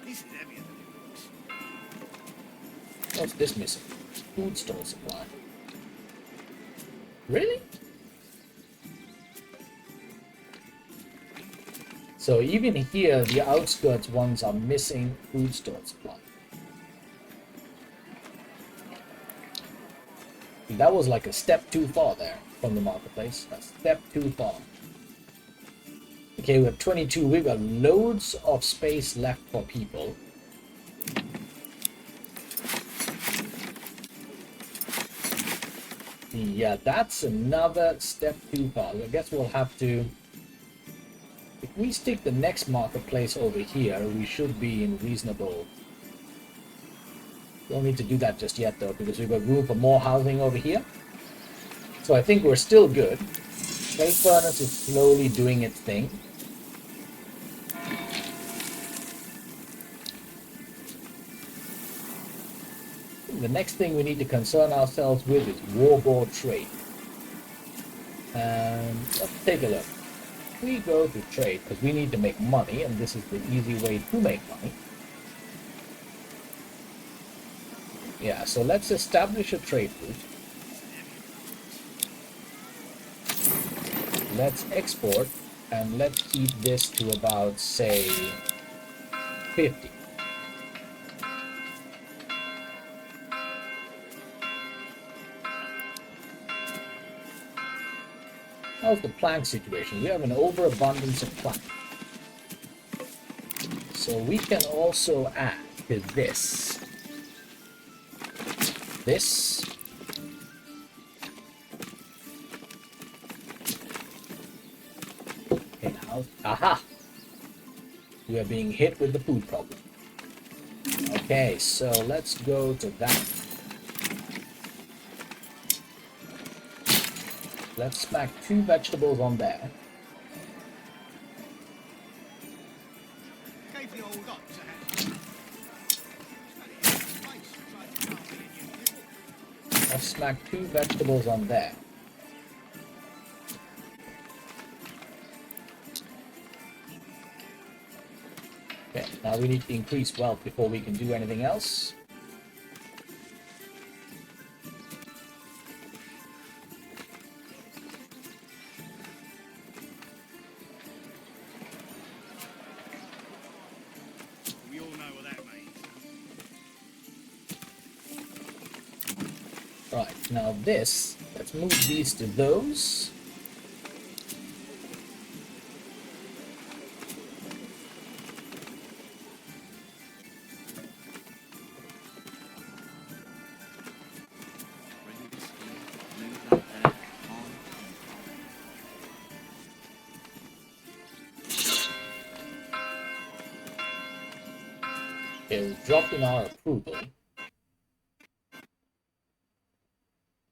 This is heavier than it looks. What's this missing? Food store supply. Really? So even here, the outskirts ones are missing food store supply. That was like a step too far there from the marketplace. A step too far. Okay, we're 22. We've got loads of space left for people. Yeah, that's another step too far. I guess we'll have to... If we stick the next marketplace over here, we should be in reasonable... Don't need to do that just yet though, because we've got room for more housing over here. So I think we're still good. Clay furnace is slowly doing its thing. The next thing we need to concern ourselves with is warboard trade. Let's take a look. we go to trade, because we need to make money, and this is the easy way to make money. Yeah, so let's establish a trade route. Let's export, and let's keep this to about, say, 50. How's the plank situation? We have an overabundance of plank. So we can also add to this. Okay, now, aha! We are being hit with the food problem. Okay, so let's go to that. Let's smack 2 vegetables on there. Gave the old ox a hand. Let's smack 2 vegetables on there. Okay, now we need to increase wealth before we can do anything else. We all know what that means. Right, now this, let's move these to those. Is dropped in our approval,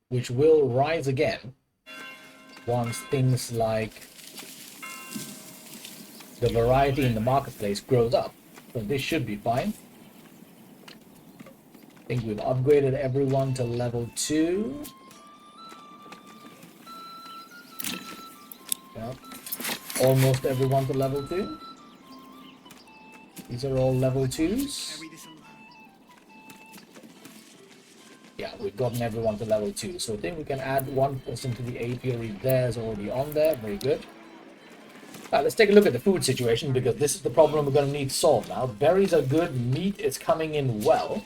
which will rise again once things like the variety in the marketplace grows up. So this should be fine. I think we've upgraded everyone to level 2. Yep. Almost everyone to level 2. These are all level 2s. Carry this alone. Yeah, we've gotten everyone to level 2. So I think we can add 1 person to the apiary. There's already on there. Very good. Alright, let's take a look at the food situation, because this is the problem we're going to need solved now. Berries are good. Meat is coming in well.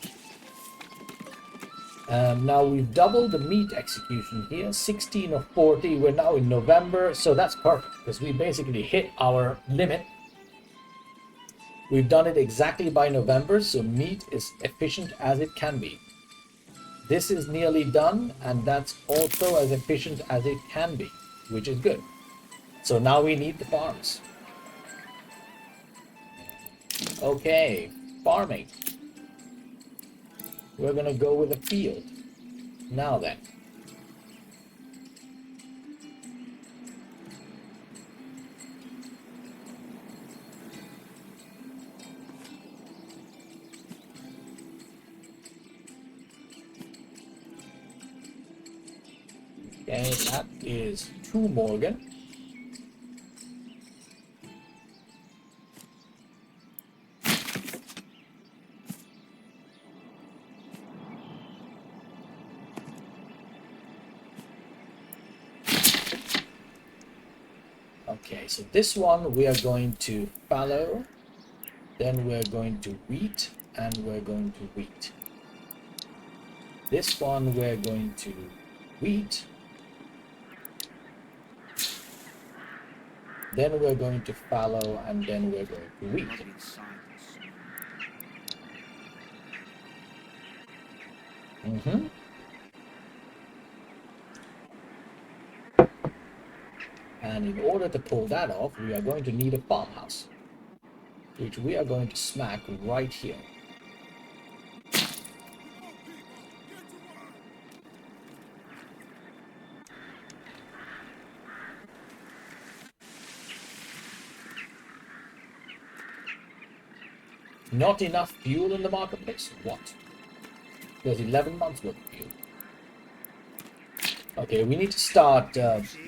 Now we've doubled the meat execution here. 16 of 40. We're now in November. So that's perfect, because we basically hit our limit. We've done it exactly by November, so meat is efficient as it can be. This is nearly done, and that's also as efficient as it can be, which is good. So now we need the farms. Okay, farming. We're gonna go with a field. Now then. Okay, that is 2 Morgan. Okay, so this one we are going to fallow, then we're going to wheat, and we're going to wheat. This one we're going to wheat, then we're going to fallow, and then we're going to wheat. Mm-hmm. And in order to pull that off, we are going to need a farmhouse, which we are going to smack right here. Not enough fuel in the marketplace? What? There's 11 months worth of fuel. Okay, we need to start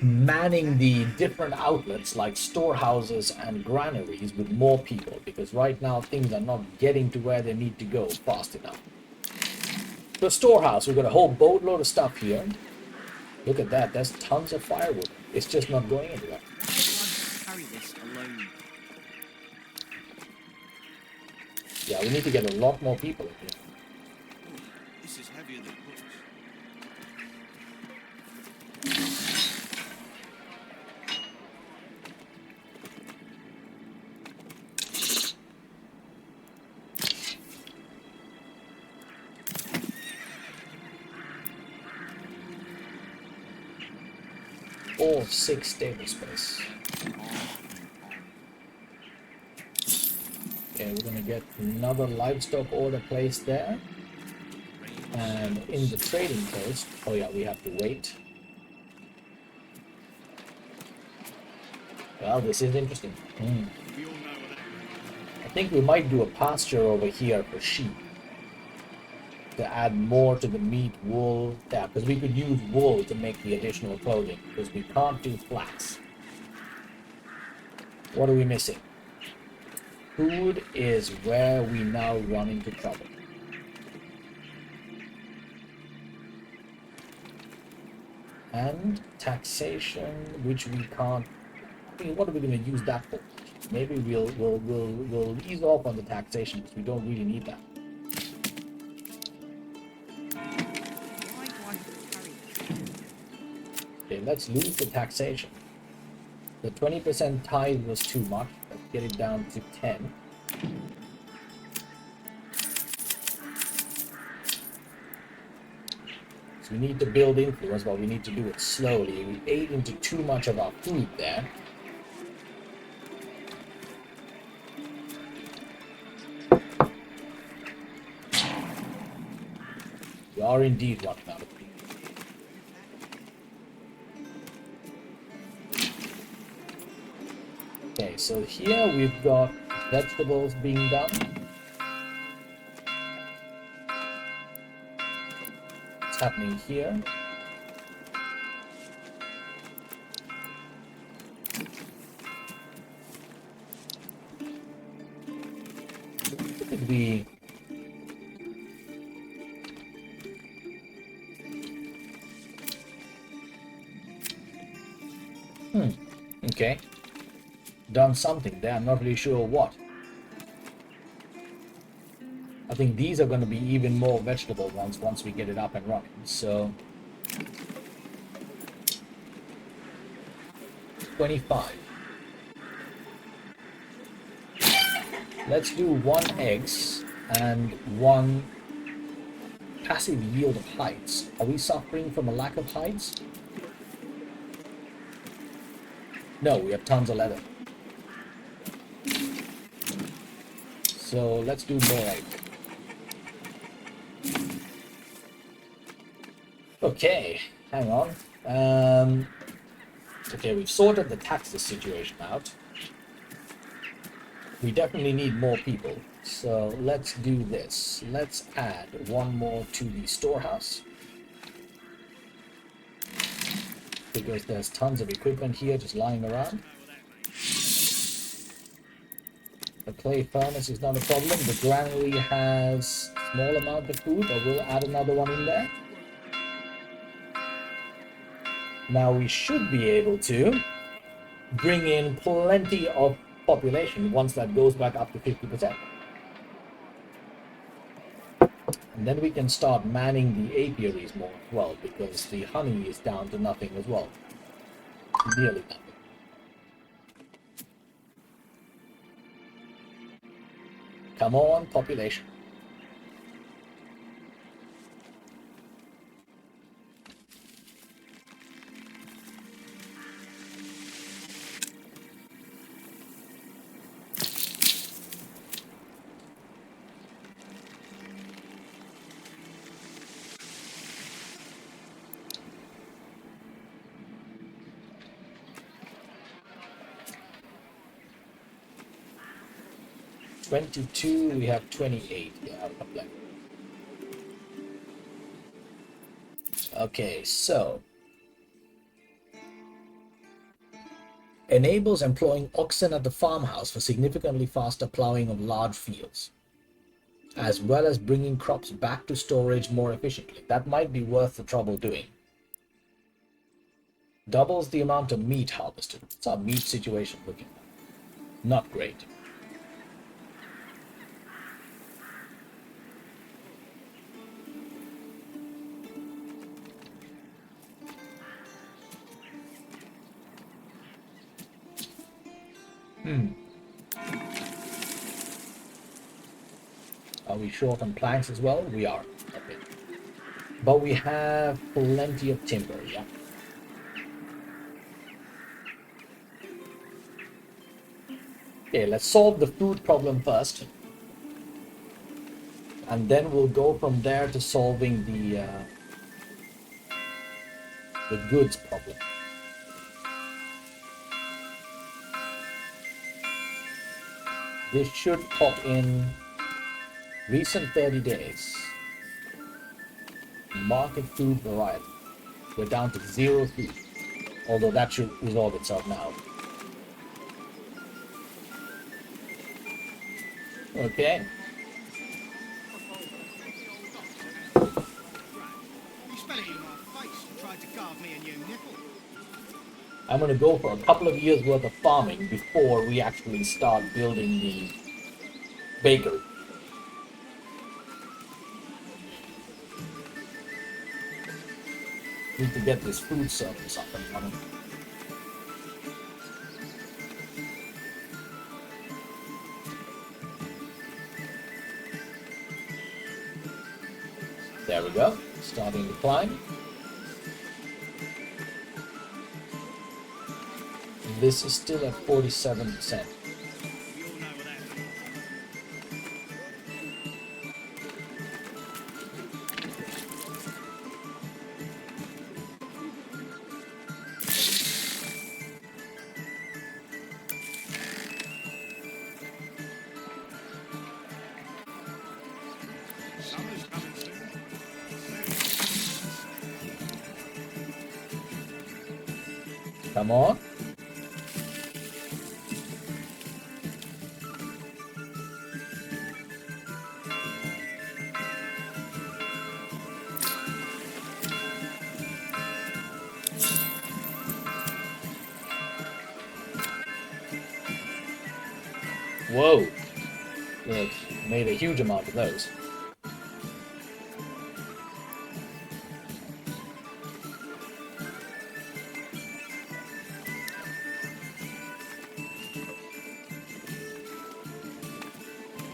manning the different outlets like storehouses and granaries with more people, because right now things are not getting to where they need to go fast enough. The storehouse, we've got a whole boatload of stuff here. Look at that, there's tons of firewood. It's just not going anywhere. Carry this alone. Yeah, we need to get a lot more people in here. This is heavier than books. Or 6 stable space. Okay, we're gonna get another livestock order placed there. And in the trading post, oh yeah, we have to wait. Well, this is interesting. We all know what I think we might do a pasture over here for sheep to add more to the meat, wool. Yeah, because we could use wool to make the additional clothing, because we can't do flax. What are we missing? Food is where we now run into trouble. And taxation, which we can't. I mean, what are we going to use that for? Maybe we'll ease off on the taxation because we don't really need that. why do I have to carry this? Okay, let's lose the taxation. The 20% tithe was too much. Let's get it down to 10. So we need to build influence, but we need to do it slowly. We ate into too much of our food there. We are indeed running out of food. Okay, so here we've got vegetables being done. What's happening here? Could we? Okay. Done something there. I'm not really sure what. I think these are going to be even more vegetable ones once we get it up and running. So 25. Let's do 1 eggs and 1 passive yield of hides. Are we suffering from a lack of hides? No, we have tons of leather. So let's do more egg. Okay, hang on. Okay, we've sorted the taxes situation out. We definitely need more people. So let's do this. Let's add 1 more to the storehouse. Because there's tons of equipment here just lying around. The clay furnace is not a problem. The granary has a small amount of food, but we'll add another one in there. Now we should be able to bring in plenty of population once that goes back up to 50%. And then we can start manning the apiaries more as well, because the honey is down to nothing as well. Nearly nothing. Come on, population. $22, we have 28. Yeah, I'll play. Okay, so Enables employing oxen at the farmhouse for significantly faster plowing of large fields, as well as bringing crops back to storage more efficiently. That might be worth the trouble doing. Doubles the amount of meat harvested. What's our meat situation looking like? Not great. Are we short on planks as well? We are. Okay. But we have plenty of timber, yeah. Okay, let's solve the food problem first. And then we'll go from there to solving the goods problem. This should pop in recent 30 days. Market food variety. We're down to 0 food. Although that should resolve itself now. Okay. You spell it in my face and tried to carve me a new nipple. I'm going to go for a couple of years worth of farming before we actually start building the bakery. Need to get this food service up and running. There we go. Starting to climb. This is still at 47%. Summer's coming soon. Come on. Whoa. It made a huge amount of those.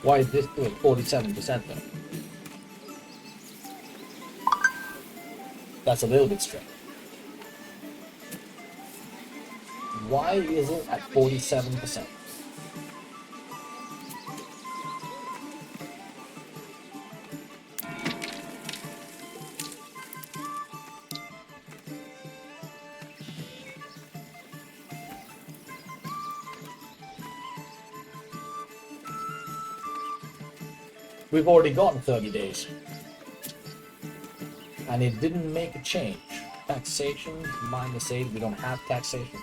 Why is this still at 47% though? That's a little bit strange. Why is it at 47%? We've already gotten 30 days. And it didn't make a change. Taxation, -8, we don't have taxation.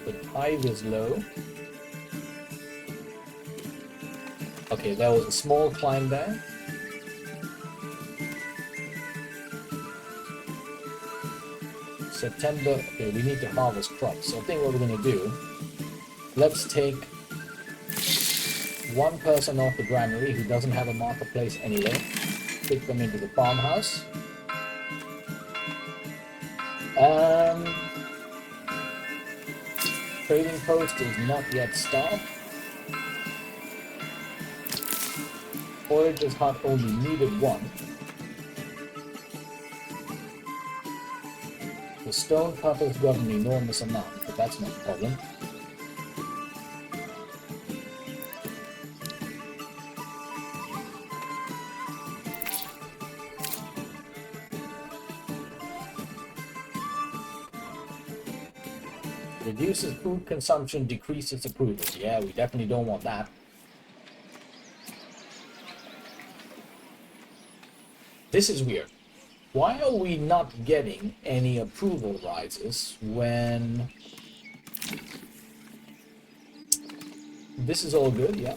The tithe is low. Okay, there was a small climb there. September, okay, we need to harvest crops. So I think what we're going to do, let's take one person off the granary who doesn't have a marketplace anyway, pick them into the farmhouse. Trading post is not yet staffed. Forager's hut only needed one. The stone cutter's got an enormous amount, but that's not a problem. Reduces food consumption, decreases approvals. Yeah, we definitely don't want that. This is weird. Why are we not getting any approval rises when this is all good? Yeah.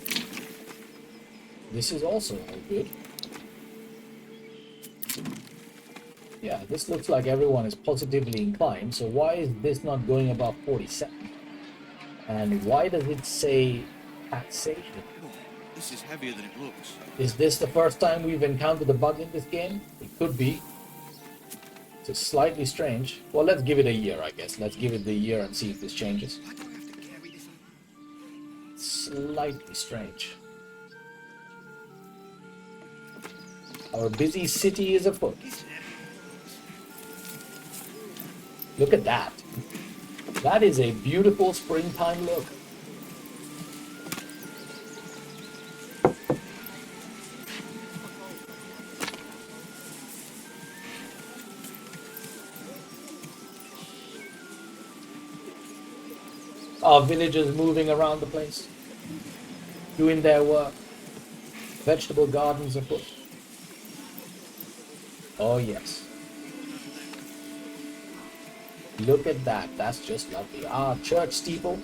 This is also all good. Yeah, this looks like everyone is positively inclined. So why is this not going above 47? And why does it say taxation? This is heavier than it looks. Is this the first time we've encountered a bug in this game? It could be. It's slightly strange. Well, let's give it a year, I guess. Let's give it the year and see if this changes. Why do I have to carry this around? Slightly strange. Our busy city is afoot. Look at that. That is a beautiful springtime look. Our villagers moving around the place, doing their work. Vegetable gardens afoot. Oh yes. Look at that. That's just lovely. Our church steeple.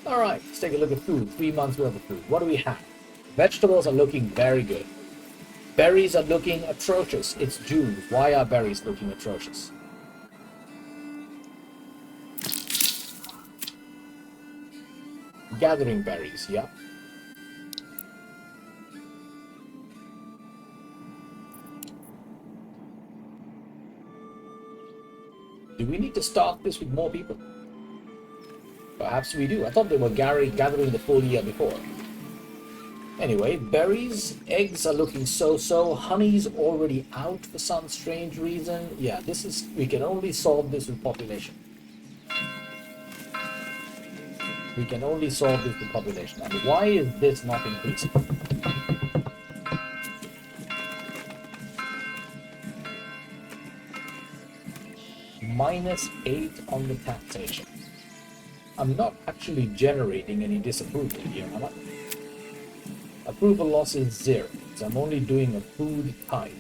Alright, let's take a look at food. 3 months worth of food. What do we have? Vegetables are looking very good. Berries are looking atrocious. It's June. Why are berries looking atrocious? Gathering berries, yeah. Do we need to start this with more people? Perhaps we do. I thought they were gathering the full year before. Anyway, berries, eggs are looking so-so. Honey's already out for some strange reason. Yeah, we can only solve this with population. We can only solve this with population. And why is this not increasing? -8 on the taxation. I'm not actually generating any disapproval here, am I? Approval loss is 0, so I'm only doing a food tithe.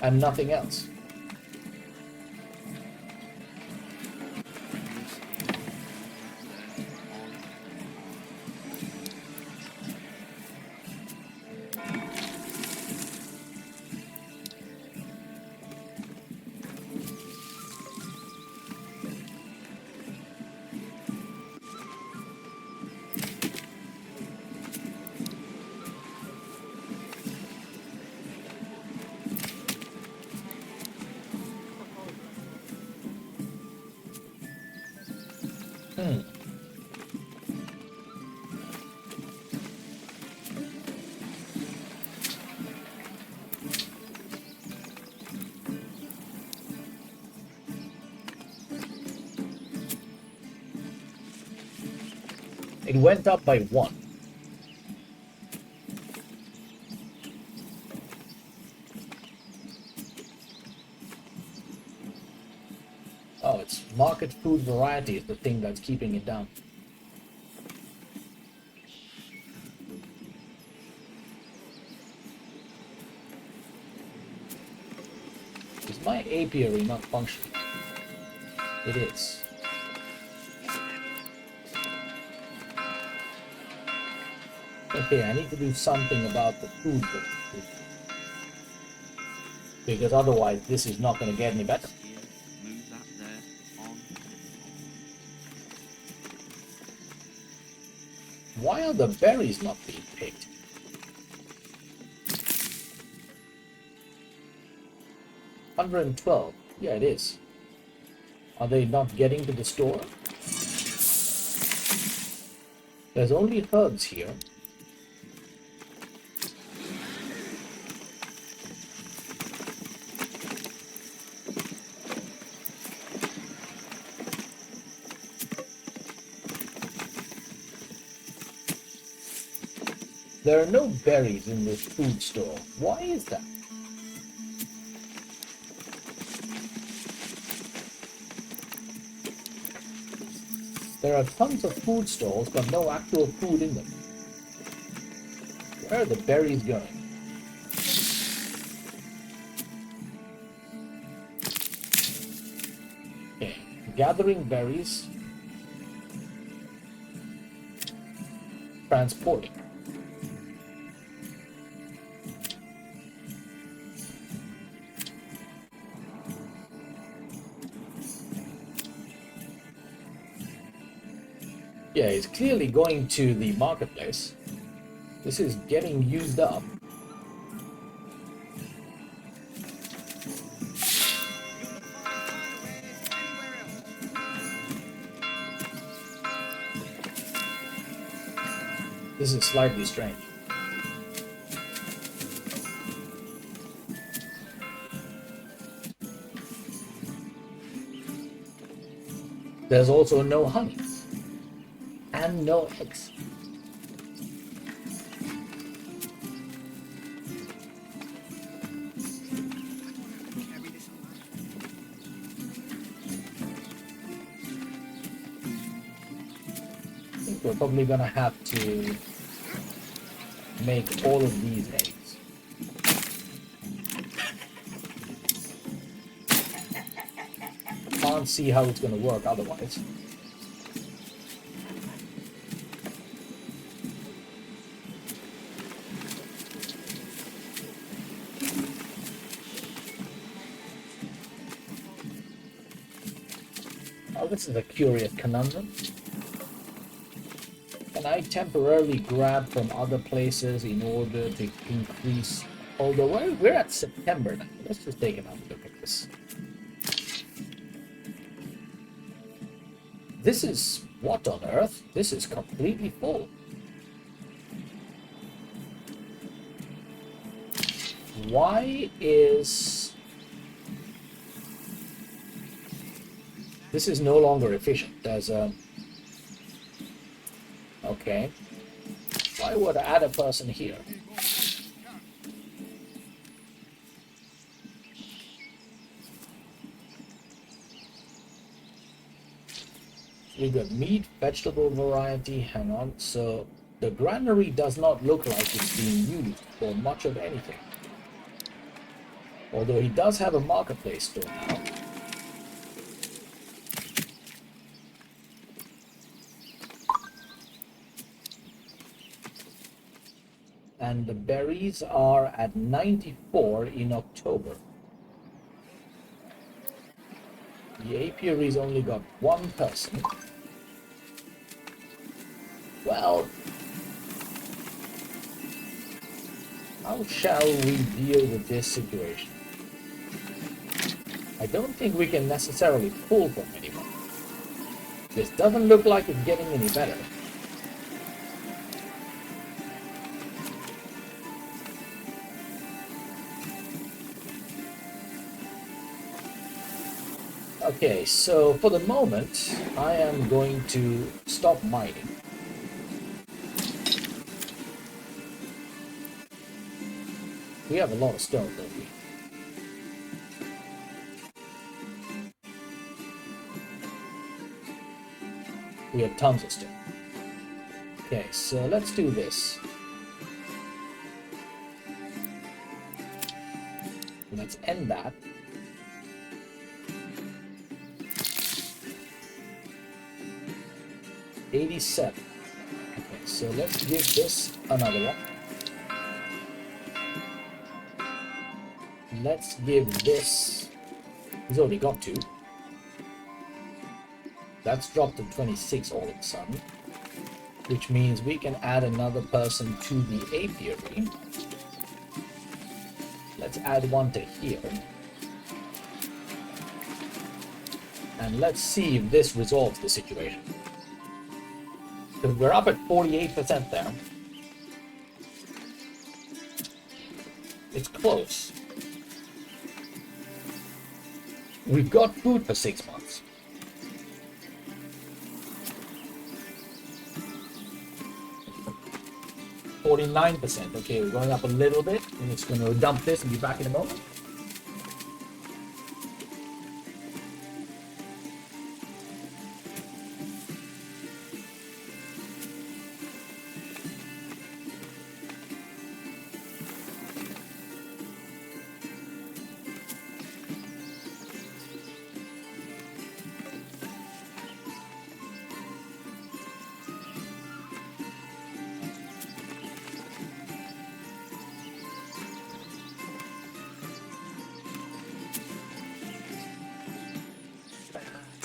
And nothing else. It went up by 1. Oh, it's market food variety is the thing that's keeping it down. Is my apiary not functioning? It is. Okay, I need to do something about the food because otherwise this is not going to get any better. Why are the berries not being picked? $112. Yeah, it is. Are they not getting to the store? There's only herbs here. There are no berries in this food store. Why is that? There are tons of food stalls, but no actual food in them. Where are the berries going? Okay, gathering berries, transporting. Yeah, it's clearly going to the marketplace. This is getting used up. This is slightly strange. There's also no honey and no eggs. I think we're probably gonna have to make all of these eggs. Can't see how it's gonna work otherwise. Oh, this is a curious conundrum. Can I temporarily grab from other places in order to increase? Although we're at September now. Let's just take another look at this. This is what on earth? This is completely full. Why is this is no longer efficient? There's a okay. Why would I add a person here? We got meat, vegetable variety. Hang on. So the granary does not look like it's being used for much of anything. Although he does have a marketplace store now. And the berries are at 94 in October. The apiary's only got one person. Well, how shall we deal with this situation? I don't think we can necessarily pull from anyone. This doesn't look like it's getting any better. Okay, so for the moment, I am going to stop mining. We have a lot of stone, don't we? We have tons of stone. Okay, so let's do this. Let's end that. $87. Okay, so let's give this another one. Let's give this. He's already got 2. That's dropped to 26 all of a sudden, which means we can add another person to the apiary. Let's add one to here. And let's see if this resolves the situation. Because we're up at 48% there. It's close. We've got food for 6 months. %. Okay, we're going up a little bit. And it's going to dump this and be back in a moment.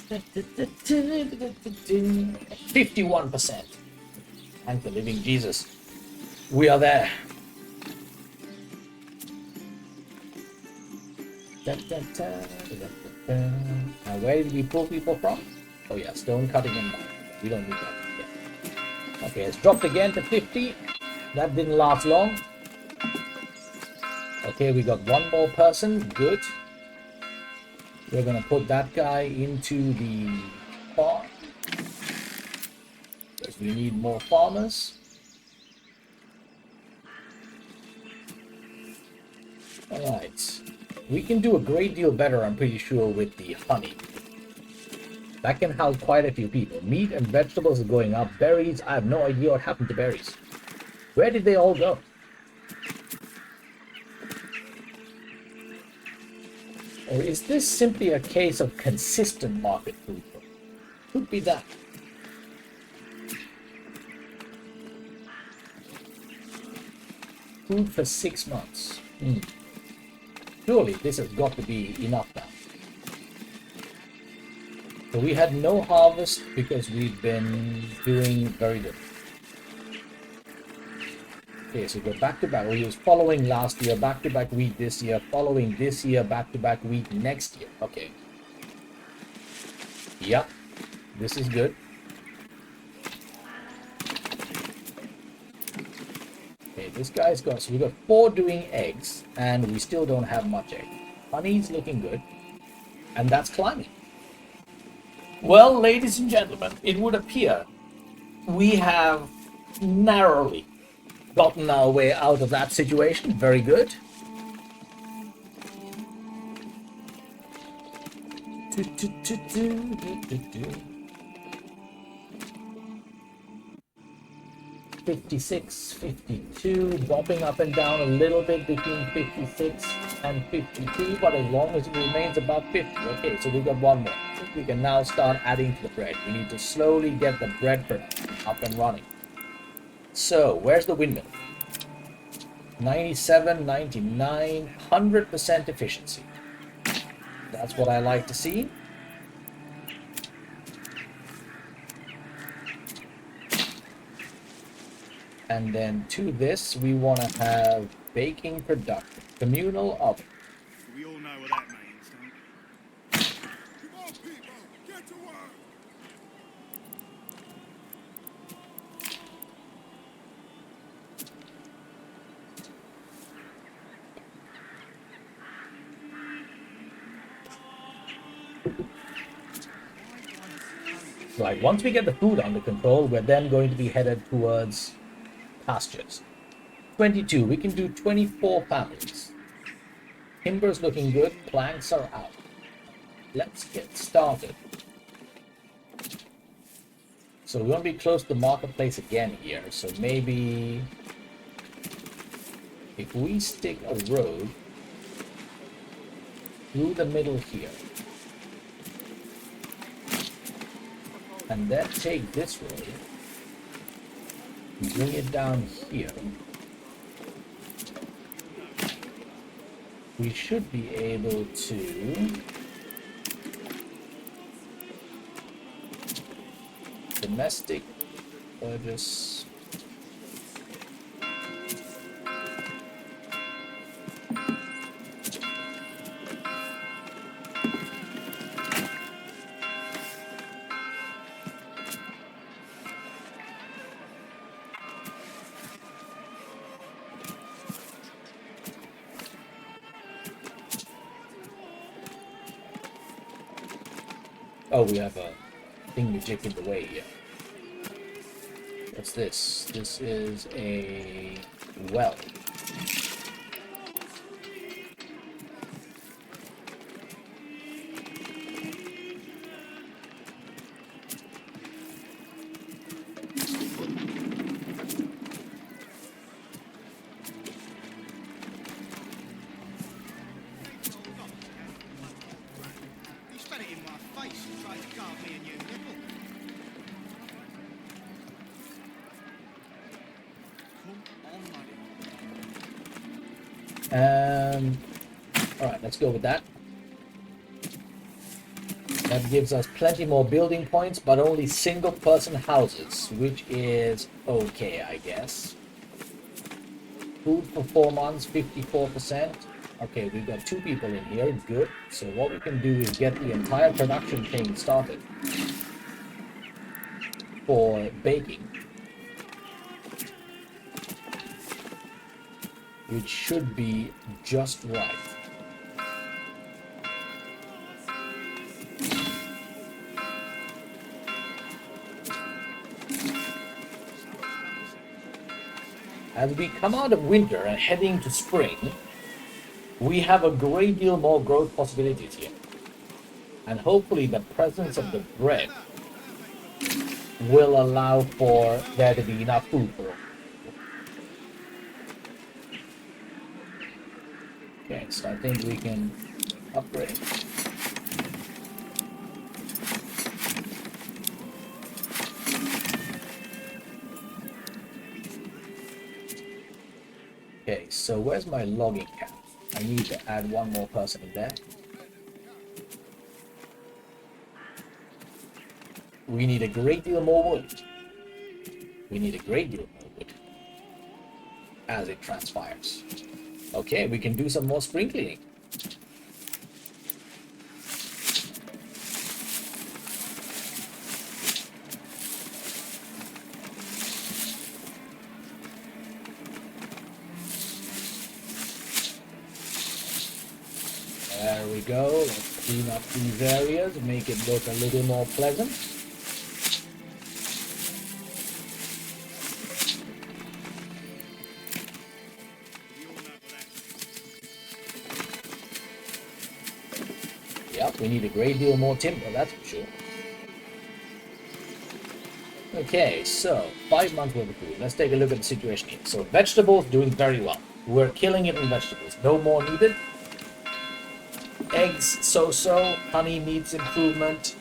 51%. Thank the living Jesus. We are there. Now, where did we pull people from? Oh yeah, stone cutting and mining. We don't need that yet. Okay, it's dropped again to 50. That didn't last long. Okay, we got one more person. Good. We're gonna put that guy into the farm because we need more farmers. All right. We can do a great deal better, I'm pretty sure, with the honey. That can house quite a few people. Meat and vegetables are going up. Berries, I have no idea what happened to berries. Where did they all go? Or is this simply a case of consistent market food? Could be that. Food for 6 months. Surely this has got to be enough now. So we had no harvest because we've been doing very little. Okay, so go back to back. We was following last year, back to back wheat this year, following this year, back to back wheat next year. Okay. Yep. This is good. Okay, this guy's got, so we got 4 doing eggs, and we still don't have much egg. Honey's looking good, and that's climbing. Well, ladies and gentlemen, it would appear we have narrowly gotten our way out of that situation. Very good. Do, do, do, do, do, do. 56, 52, bopping up and down a little bit between 56 and 52, but as long as it remains above 50. Okay, so we've got one more. I think we can now start adding to the bread. We need to slowly get the bread up and running. So, where's the windmill? 97, 99, 100% efficiency. That's what I like to see. And then to this, we want to have baking production, communal oven. We all know what that means, don't we? Come on, people, get to work. Right, once we get the food under control, we're then going to be headed towards pastures. 22, we can do 24 families. Timber's looking good, planks are out. Let's get started. So we're going to be close to the marketplace again here, so maybe if we stick a road through the middle here, and then take this road, bring it down here, we should be able to domestic purchase. Oh, we have a thingamajig in the way here. What's this? This is a well. You spat it in my face and tried to carve me a new nipple. Come on, money. All right, let's go with that. That gives us plenty more building points, but only single person houses, which is okay, I guess. Food for 4 months, 54%. Okay, we've got 2 people in here, good. So what we can do is get the entire production thing started for baking, which should be just right. As we come out of winter and heading to spring, we have a great deal more growth possibilities here. And hopefully the presence of the bread will allow for there to be enough food for all. Okay, so I think we can upgrade. Okay, so where's my logging camp? I need to add 1 more person in there. We need a great deal more wood. We need a great deal more wood as it transpires. Okay, we can do some more spring cleaning. There we go. Let's clean up these areas, make it look a little more pleasant. Yep, we need a great deal more timber, that's for sure. Okay, so 5 months worth of food. Let's take a look at the situation here. So vegetables doing very well. We're killing it in vegetables. No more needed. Eggs, so-so. Honey needs improvement.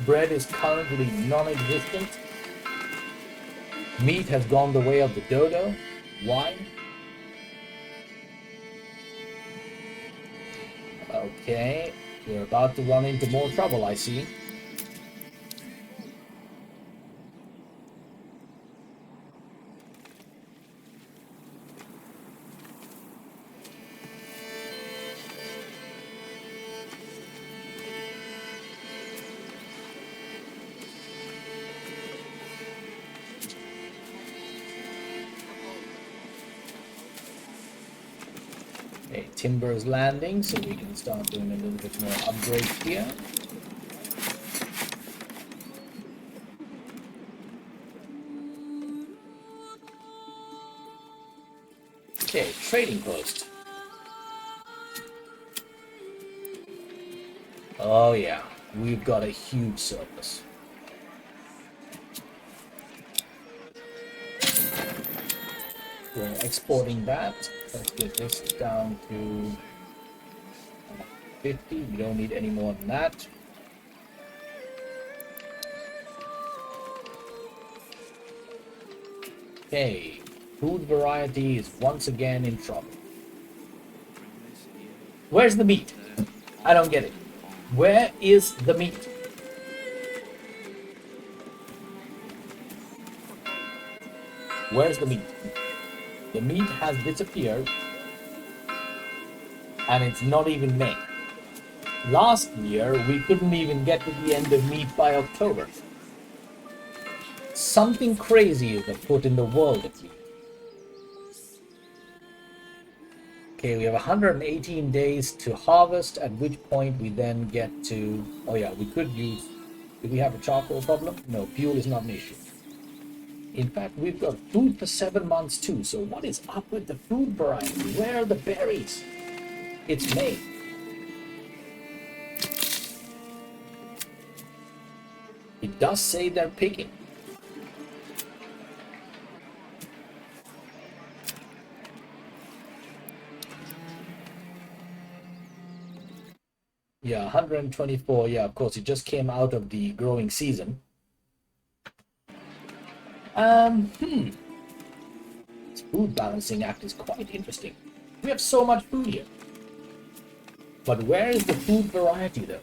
Bread is currently non-existent. Meat has gone the way of the dodo. Why? Okay, we're about to run into more trouble, I see. Okay, timber is landing, so we can start doing a little bit more upgrades here. Okay, trading post. Oh yeah, we've got a huge surplus. We're exporting that. Let's get this down to 50. We don't need any more than that. Okay, food variety is once again in trouble. Where's the meat? I don't get it. Where is the meat? Where's the meat? The meat has disappeared, and it's not even May. Last year, we couldn't even get to the end of meat by October. Something crazy is afoot in the world of meat. Okay, we have 118 days to harvest, at which point we then get to... Oh yeah, we could use... Do we have a charcoal problem? No, fuel is not an issue. In fact, we've got food for 7 months too, so what is up with the food variety? Where are the berries? It's May. It does say they're picking. Yeah, 124. Yeah, of course, it just came out of the growing season. This food balancing act is quite interesting. We have so much food here. But where is the food variety though?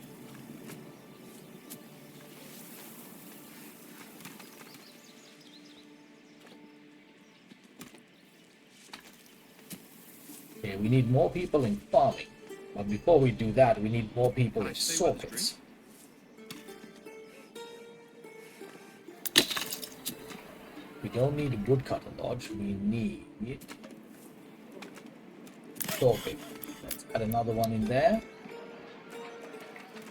Okay, we need more people in farming. But before we do that, we need more people in saw pits. We don't need a woodcutter lodge, we need saw pit. Let's add another one in there.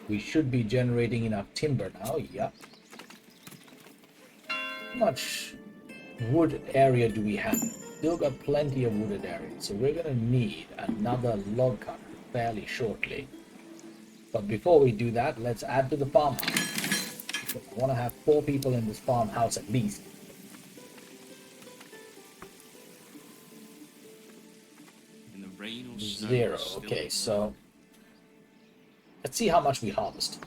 We should be generating enough timber now, yeah. How much wood area do we have? Still got plenty of wooded area, so we're gonna need another log cutter fairly shortly. But before we do that, let's add to the farmhouse. I want to have 4 people in this farmhouse at least. In the rain or snow, 0. Okay, so let's see how much we harvest.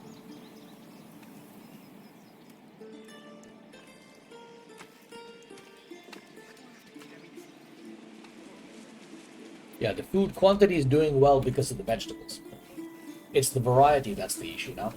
Yeah, the food quantity is doing well because of the vegetables. It's the variety that's the issue now.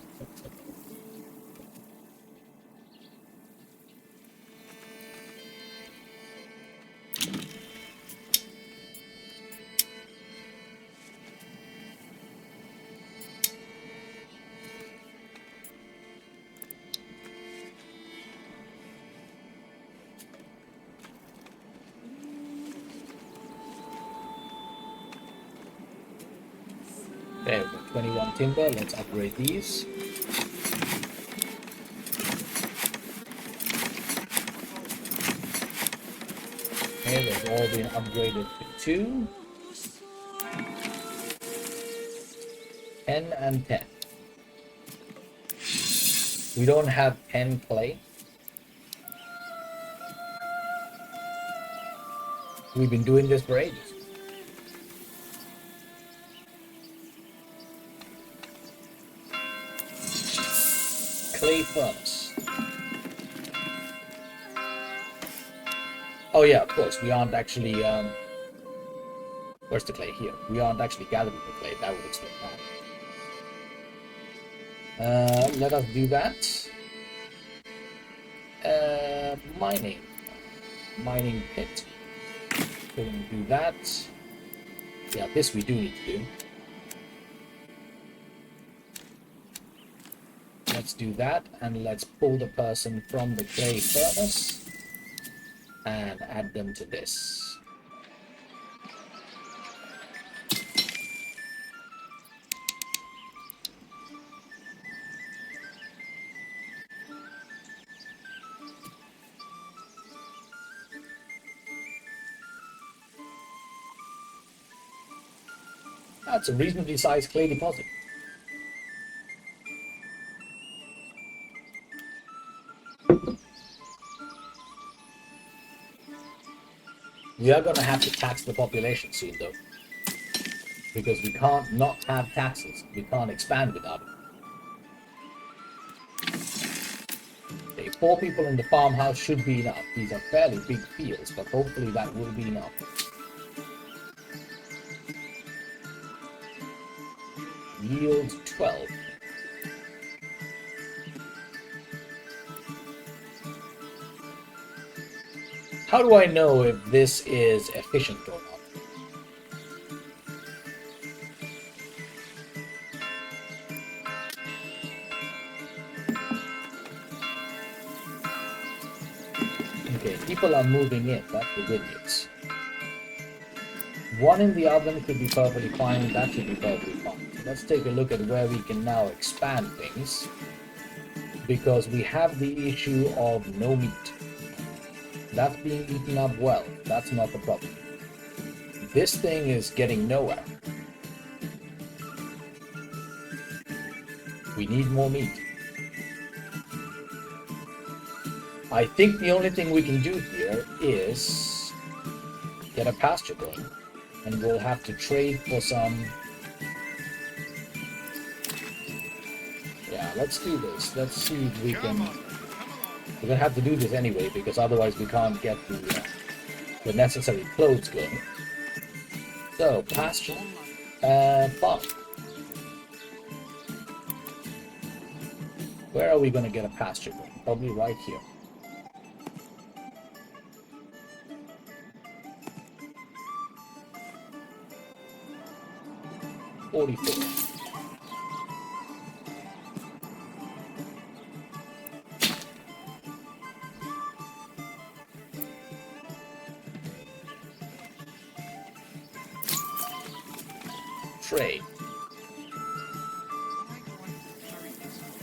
Okay, we've got 21 timber. Let's upgrade these. Okay, they've all been upgraded to 2. 10 and 10. We don't have 10 clay. We've been doing this for ages. Clay furnace. Oh yeah, of course, we aren't actually, where's the clay? Here. We aren't actually gathering the clay. That would explain that. Let us do that. Mining. Mining pit. We're going to do that. Yeah, this we do need to do. Let's do that, and let's pull the person from the clay furnace and add them to this. That's a reasonably sized clay deposit. We are going to have to tax the population soon, though, because we can't not have taxes. We can't expand without it. Okay, 4 people in the farmhouse should be enough. These are fairly big fields, but hopefully that will be enough. Yield 12. How do I know if this is efficient or not? Okay, people are moving in. That's the good news. 1 in the oven could be perfectly fine. That should be perfectly fine. So let's take a look at where we can now expand things, because we have the issue of no meat. That's being eaten up well. That's not the problem. This thing is getting nowhere. We need more meat. I think the only thing we can do here is get a pasture going. And we'll have to trade for some. Yeah, let's do this. Let's see if we can. We're gonna have to do this anyway, because otherwise we can't get the necessary clothes going. So pasture and farm. Where are we gonna get a pasture going? Probably right here. 44. Trade.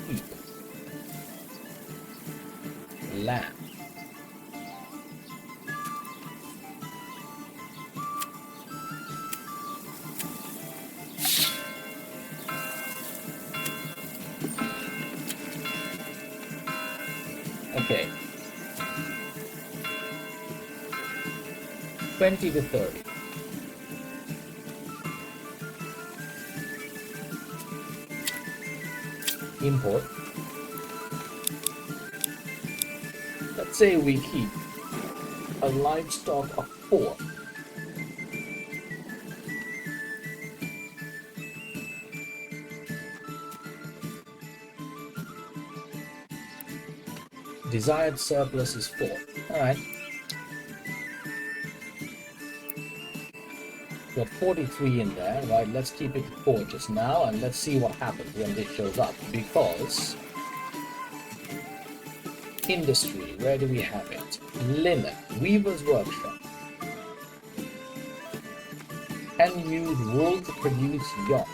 Keep. Land. Okay. 20 to 30. Import. Let's say we keep a livestock of 4. Desired surplus is 4. Alright. Got 43 in there, right? Let's keep it 4 just now and let's see what happens when this shows up. Because industry, where do we have it? Linen, weaver's workshop. Can use wool to produce yarn.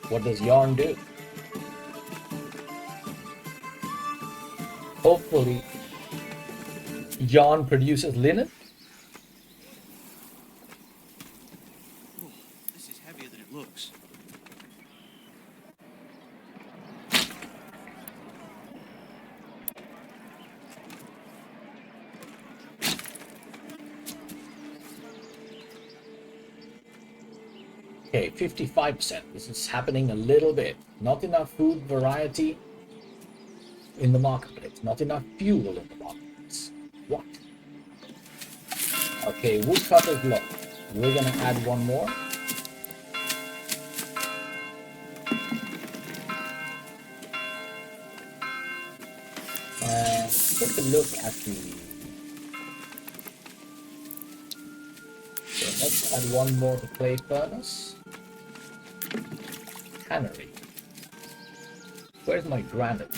What does yarn do? Hopefully, yarn produces linen. Oh, this is heavier than it looks. Okay, 55%. This is happening a little bit. Not enough food variety in the marketplace. Not enough fuel in the marketplace. What? Okay, woodcutter's low. We're gonna add one more. Take a look at the... So let's add one more to clay furnace. Cannery. Where's my granite?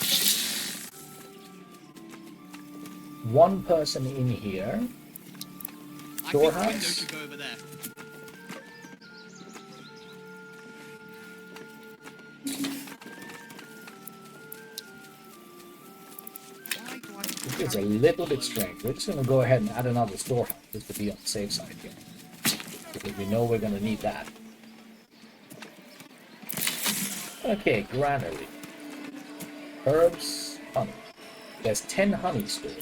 One person in here. I think the window Storehouse. should go over there. Why do I have to It is a carry little bit strange. We're just going to go ahead and add another storehouse just to be on the safe side here. Because we know we're going to need that. Okay, granary. Herbs, honey. There's 10 honey stored.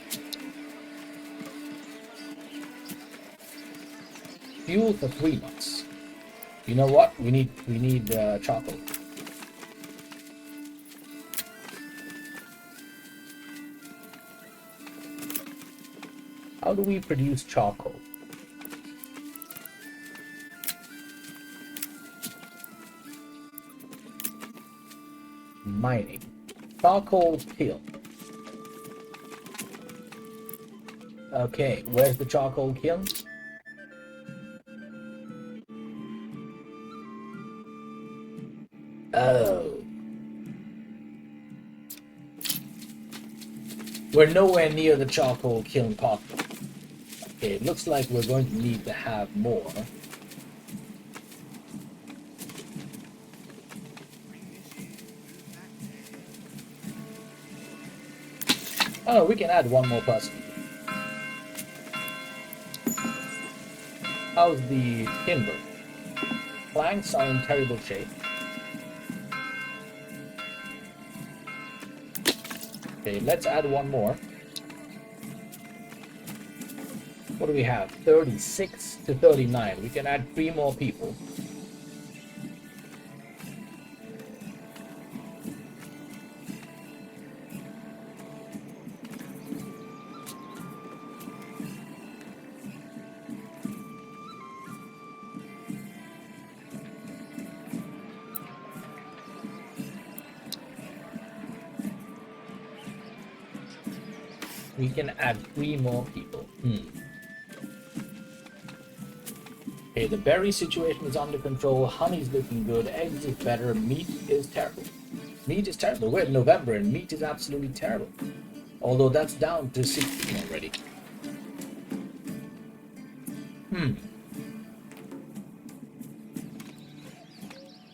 Fuel for 3 months. You know what? We need charcoal. How do we produce charcoal? Mining. Charcoal kiln. Okay, where's the charcoal kiln? Oh. We're nowhere near the charcoal kiln pot. Okay, it looks like we're going to need to have more. Oh, we can add one more person. How's the timber? Planks are in terrible shape. Okay, let's add one more. What do we have? 36 to 39. We can add 3 more people. We can add 3 more people. Okay, the berry situation is under control. Honey's looking good. Eggs is better. Meat is terrible. Meat is terrible. We're in November and meat is absolutely terrible. Although that's down to 16 already.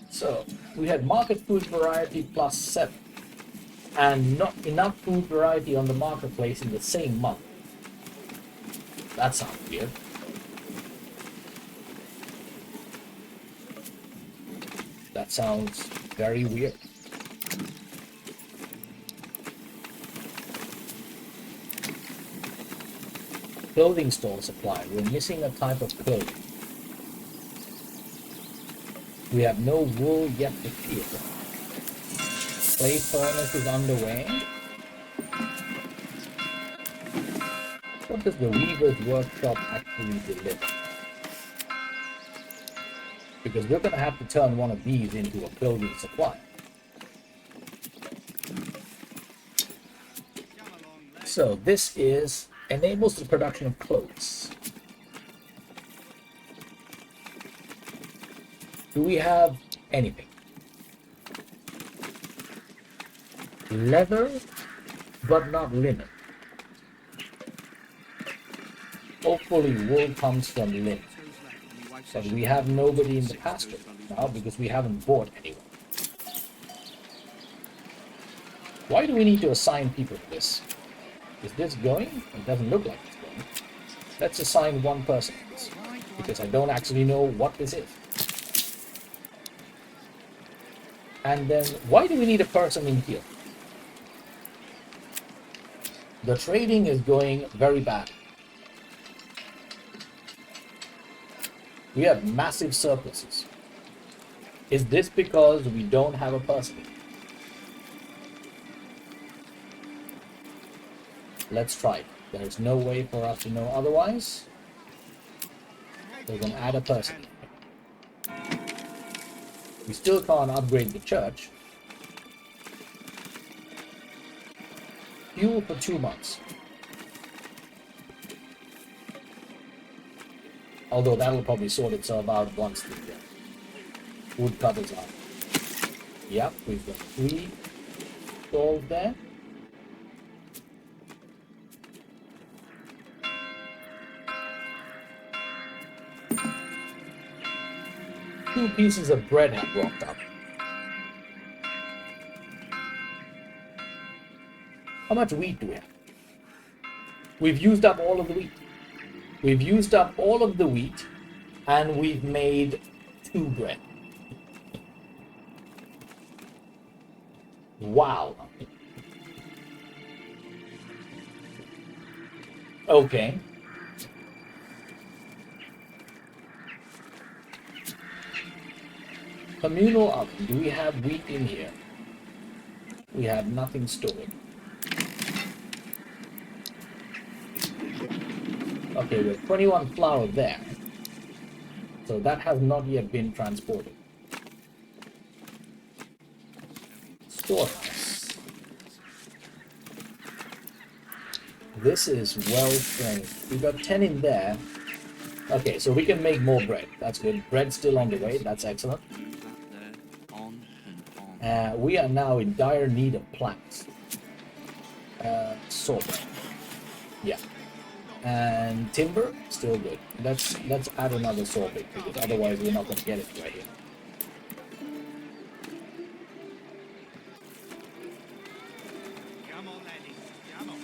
So we had market food variety plus 7 and not enough food variety on the marketplace in the same month. That sounds weird. That sounds very weird. Clothing store supply. We're missing a type of clothing. We have no wool yet to peel. Clay furnace is underway. What does the Weaver's Workshop actually deliver? Because we're going to have to turn one of these into a clothing supply. So this enables the production of clothes. Do we have anything? Leather, but not linen. Hopefully wool comes from linen. But we have nobody in the pasture now because we haven't bought anyone. Why do we need to assign people to this? Is this going? It doesn't look like it's going. Let's assign one person to this because I don't actually know what this is. And then why do we need a person in here? The trading is going very bad. We have massive surpluses. Is this because we don't have a person? Let's try it. There's no way for us to know otherwise. We're going to add a person. We still can't upgrade the church. Fuel for 2 months. Although that'll probably sort itself out once the wood covers out. Yep, we've got 3 stalls there. Two pieces of bread have rocked up. How much wheat do we have? We've used up all of the wheat. We've used up all of the wheat and we've made 2 bread. Wow. Okay. Communal oven. Do we have wheat in here? We have nothing stored. Okay, we have 21 flour there. So that has not yet been transported. Storehouse. This is well trained. We've got 10 in there. Okay, so we can make more bread. That's good. Bread's still on the way. That's excellent. We are now in dire need of planks. Salt. Yeah. And timber, still good. Let's add another saw bit because otherwise we're not going to get it right here. Come on, Eddie. Come on.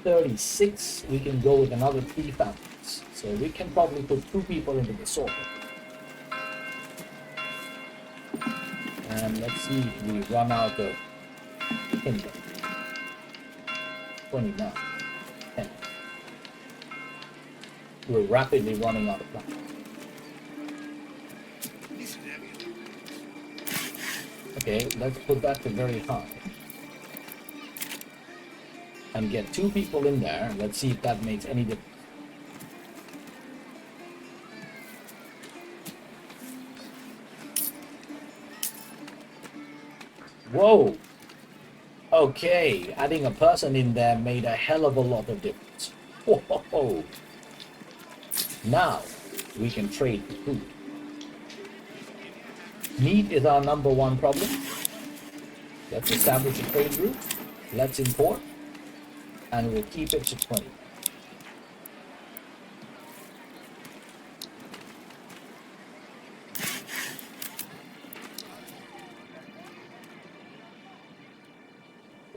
$36, we can go with another 3 families. So we can probably put 2 people into the saw pit. And let's see if we run out of timber. 29. 10. We're rapidly running out of planks. Okay, let's put that to very high. And get 2 people in there. Let's see if that makes any difference. Whoa. Okay, adding a person in there made a hell of a lot of difference. Whoa. Now we can trade for food. Meat is our number one problem. Let's establish a trade route. Let's import, and we'll keep it to 20.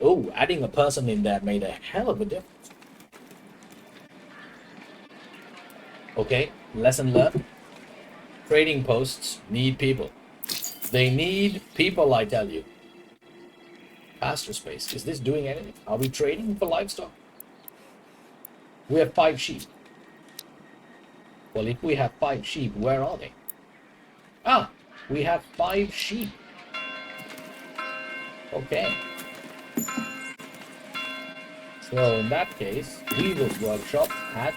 Oh, adding a person in there made a hell of a difference. Okay, lesson learned. Trading posts need people. They need people, I tell you. Pasture space. Is this doing anything? Are we trading for livestock? We have 5 sheep. Well, if we have 5 sheep, where are they? Ah, we have 5 sheep. Okay. So in that case, Weaver's Workshop at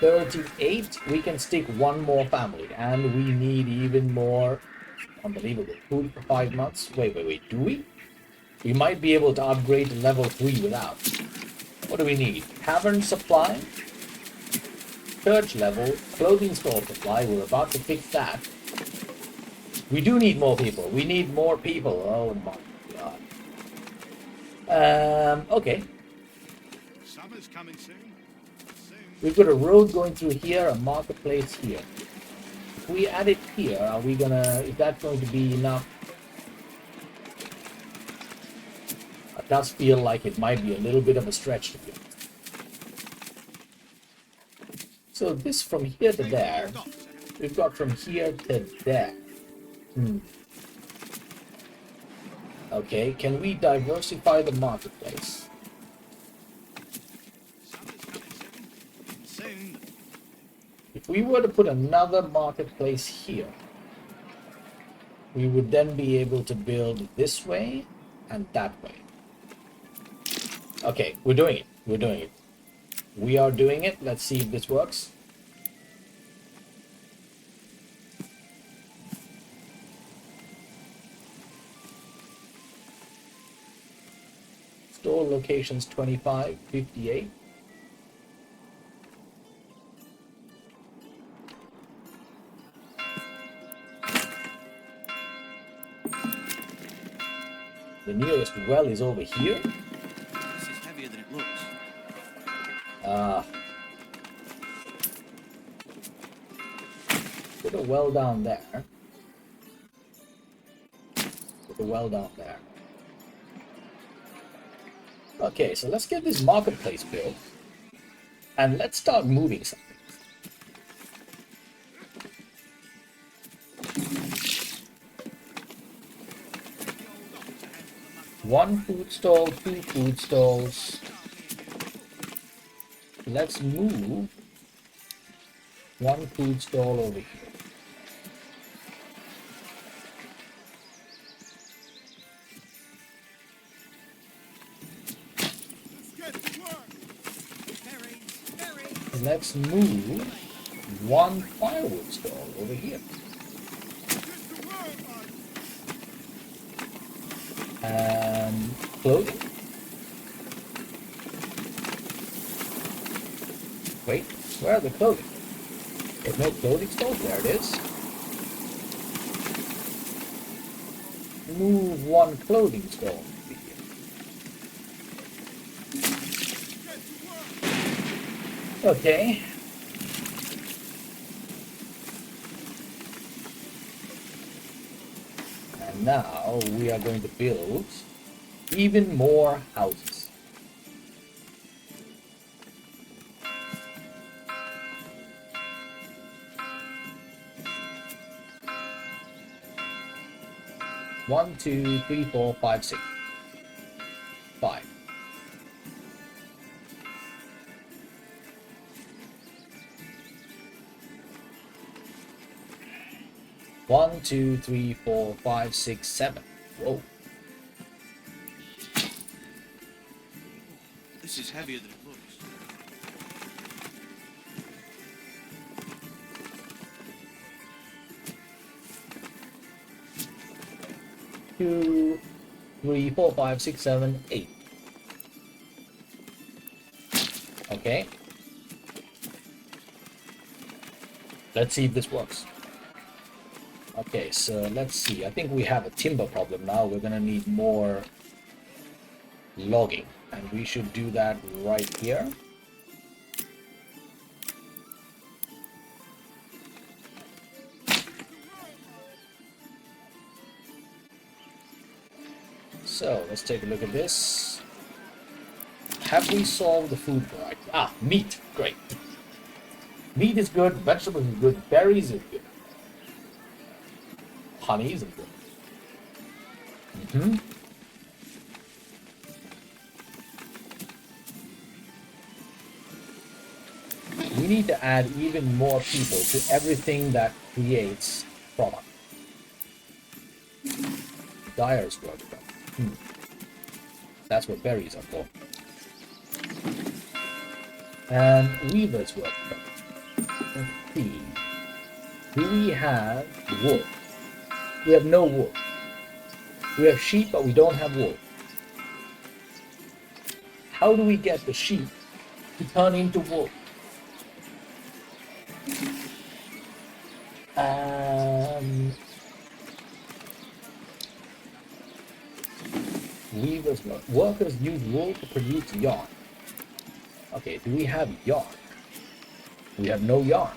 38. We can stick one more family, and we need even more. Unbelievable. Food for 5 months. Wait. Do we? We might be able to upgrade to level 3 without. What do we need? Cavern supply, church level, clothing store supply. We're about to fix that. We do need more people. We need more people. Oh my god. Okay. Summer's coming soon. We've got a road going through here, a marketplace here. If we add it here, are we gonna, is that going to be enough? It does feel like it might be a little bit of a stretch to be honest. So this from here to there, we've got from here to there. Okay, can we diversify the marketplace? Summer's coming soon. If we were to put another marketplace here, we would then be able to build this way and that way. Okay, we're doing it. We're doing it. We are doing it. Let's see if this works. Store locations 25, 58. The nearest well is over here. This is heavier than it looks. Put a well down there. Put a well down there. Okay, so let's get this marketplace built. And let's start moving something. One food stall, 2 food stalls. Let's move one food stall over here. Let's get to work. Berries. Let's move one firewood stall over here. Get to work, bud. And clothing. Wait, where are the clothing? There's no clothing stores. There it is. Move one clothing store over here. Okay. And now we are going to build even more houses. One, two, three, four, five, six. 5. One, two, three, four, five, six, 7. Whoa. This is heavier than it looks. 2, 3, 4, 5, 6, 7, 8. Okay. Let's see if this works. Okay, so let's see. I think we have a timber problem now. We're gonna need more logging, and we should do that right here. So let's take a look at this. Have we solved the food variety? Ah, meat. Great. Meat is good. Vegetables is good. Berries is good. Honey is good. We need to add even more people to everything that creates product. Dyer's workshop. That's what berries are for. And weaver's workshop. Let's see. Do we have wool? We have no wool. We have sheep, but we don't have wool. How do we get the sheep to turn into wool? Weavers work. Workers use wool to produce yarn. Okay, do we have yarn? We have no yarn.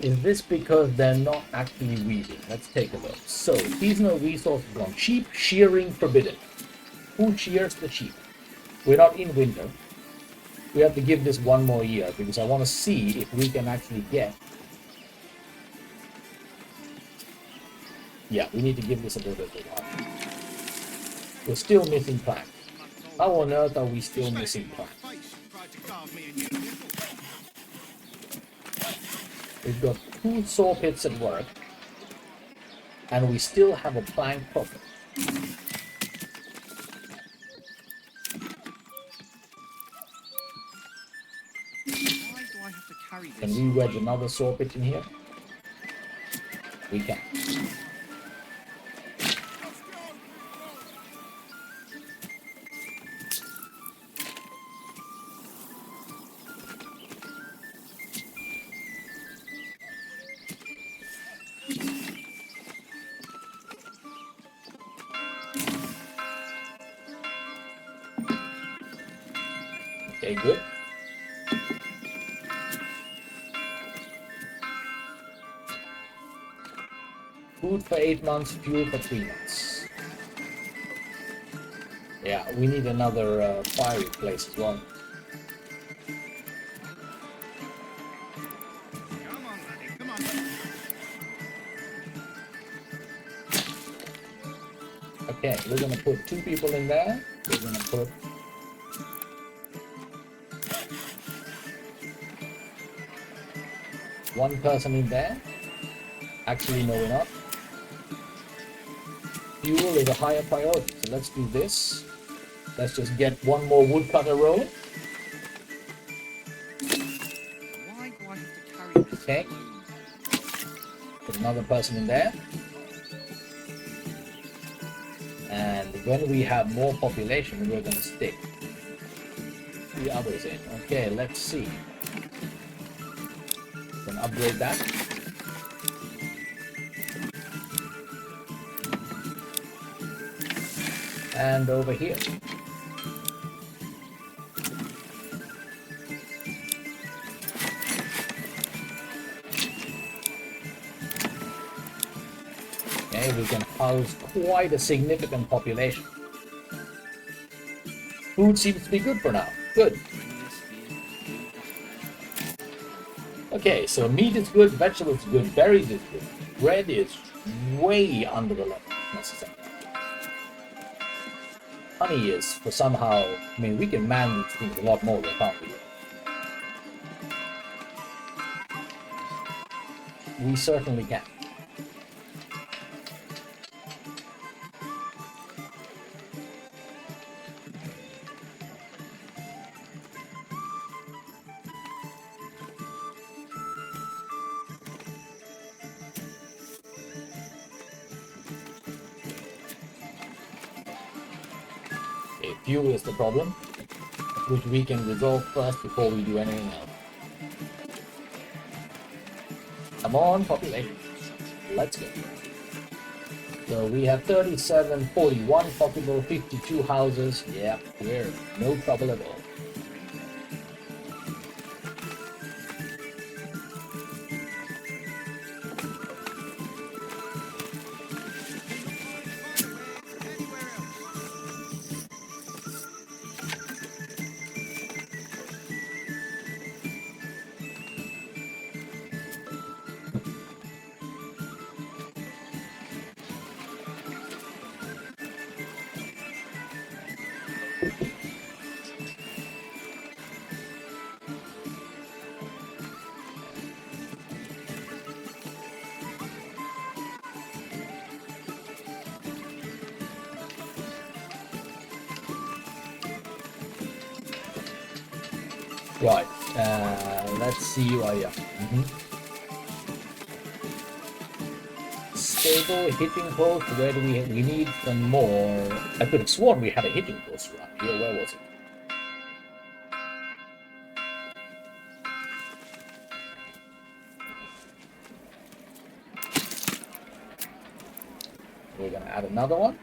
Is this because they're not actually weaving? Let's take a look. So, seasonal resources from sheep, shearing forbidden. Who shears the sheep? We're not in winter. We have to give this one more year because I want to see if we can actually get... Yeah, we need to give this a little bit of while. We're still missing plants. How on earth are we still missing plants? We've got 2 saw pits at work, and we still have a plank problem. Why do I have to carry Can this? we wedge another saw pit in here? We can. Okay, good. Food for 8 months, fuel for 3 months. Yeah, we need another fiery place as well. Come on, laddie, come on. Okay, we're gonna put 2 people in there. We're gonna put one person in there. Actually, no, we're not. Fuel is a higher priority, so let's do this. Let's just get one more woodcutter row. Why do I have to carry this? Okay. alone? Put another person in there. And when we have more population, we're going to stick the others in. Okay, let's see. Can upgrade that. And over here. Okay, we can house quite a significant population. Food seems to be good for now. Good. Bring this here, do that there. Okay, so meat is good, vegetables is good, berries is good. Bread is way under the level necessary. Honey is for somehow, I mean, we can man these things a lot more than we? We certainly can. Fuel is the problem, which we can resolve first before we do anything else. Come on, population. Let's go. So we have 37, 41 possible, 52 houses. Yeah, we're no trouble at all. Anywhere else? Right. Let's see. Oh, yeah. Stable hitting post. Where do we need some more? I could have sworn we had a hitting post around here. Where was it? We're gonna add another one.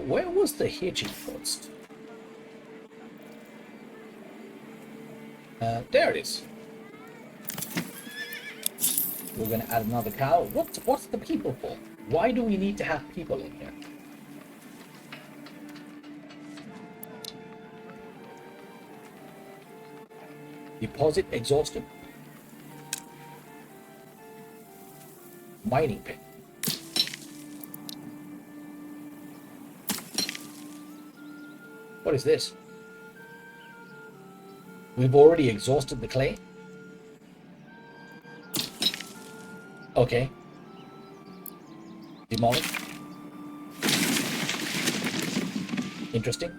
Where was the hitching post? There it is. We're gonna add another cow. What's the people for? Why do we need to have people in here? Deposit exhausted. Mining pit. What is this? We've already exhausted the clay. Okay. Demolish. Interesting.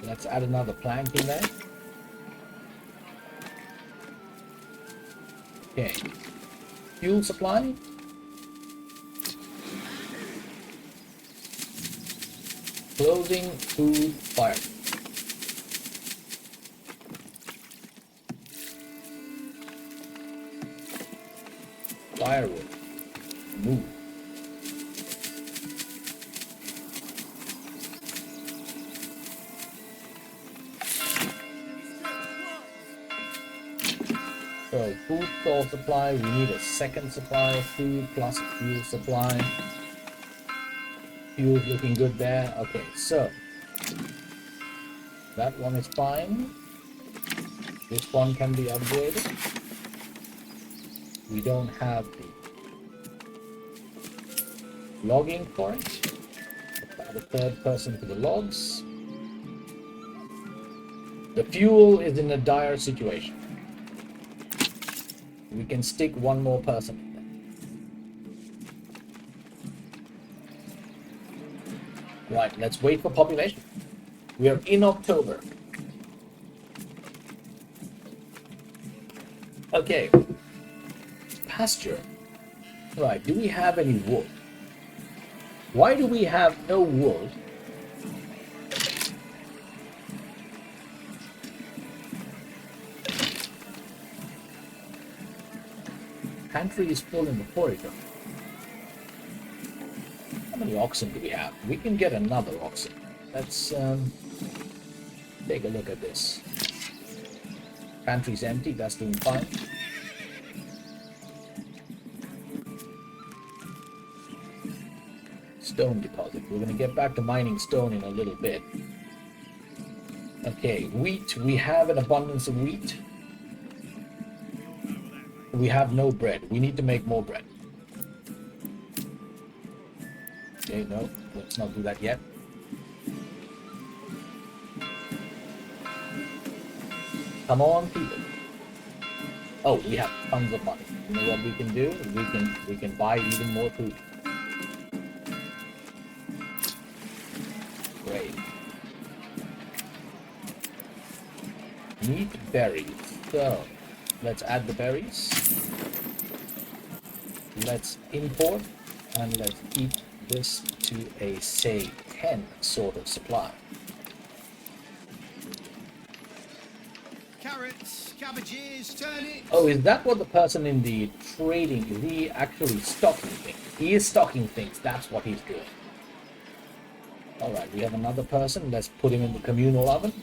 Let's add another plank in there. Okay. Fuel supply. Clothing, food, fire. Firewood. Move. So food store supply, we need a second supply of food plus a fuel supply. Fuel's looking good there. Okay, so that one is fine. This one can be upgraded. We don't have the logging for it. Let's add a third person to the logs. The fuel is in a dire situation. We can stick one more person in there. Right, let's wait for population. We are in October. Okay. Pasture. Right, do we have any wool? Why do we have no wool? Pantry is full in the forage. How many oxen do we have? We can get another oxen. Let's take a look at this. Pantry's empty, that's doing fine. Stone deposit. We're going to get back to mining stone in a little bit. Okay, wheat. We have an abundance of wheat. We have no bread. We need to make more bread. Okay, no, let's not do that yet. Come on, people. Oh, we have tons of money. You know what we can do? We can buy even more food. Great. Need berries. So let's add the berries. Let's import and let's keep this to a, say, 10 sort of supply. Carrots, cabbages, turnips. Oh, is that what the person in the trading, is he actually stocking things? He is stocking things, that's what he's doing. Alright, we have another person, let's put him in the communal oven.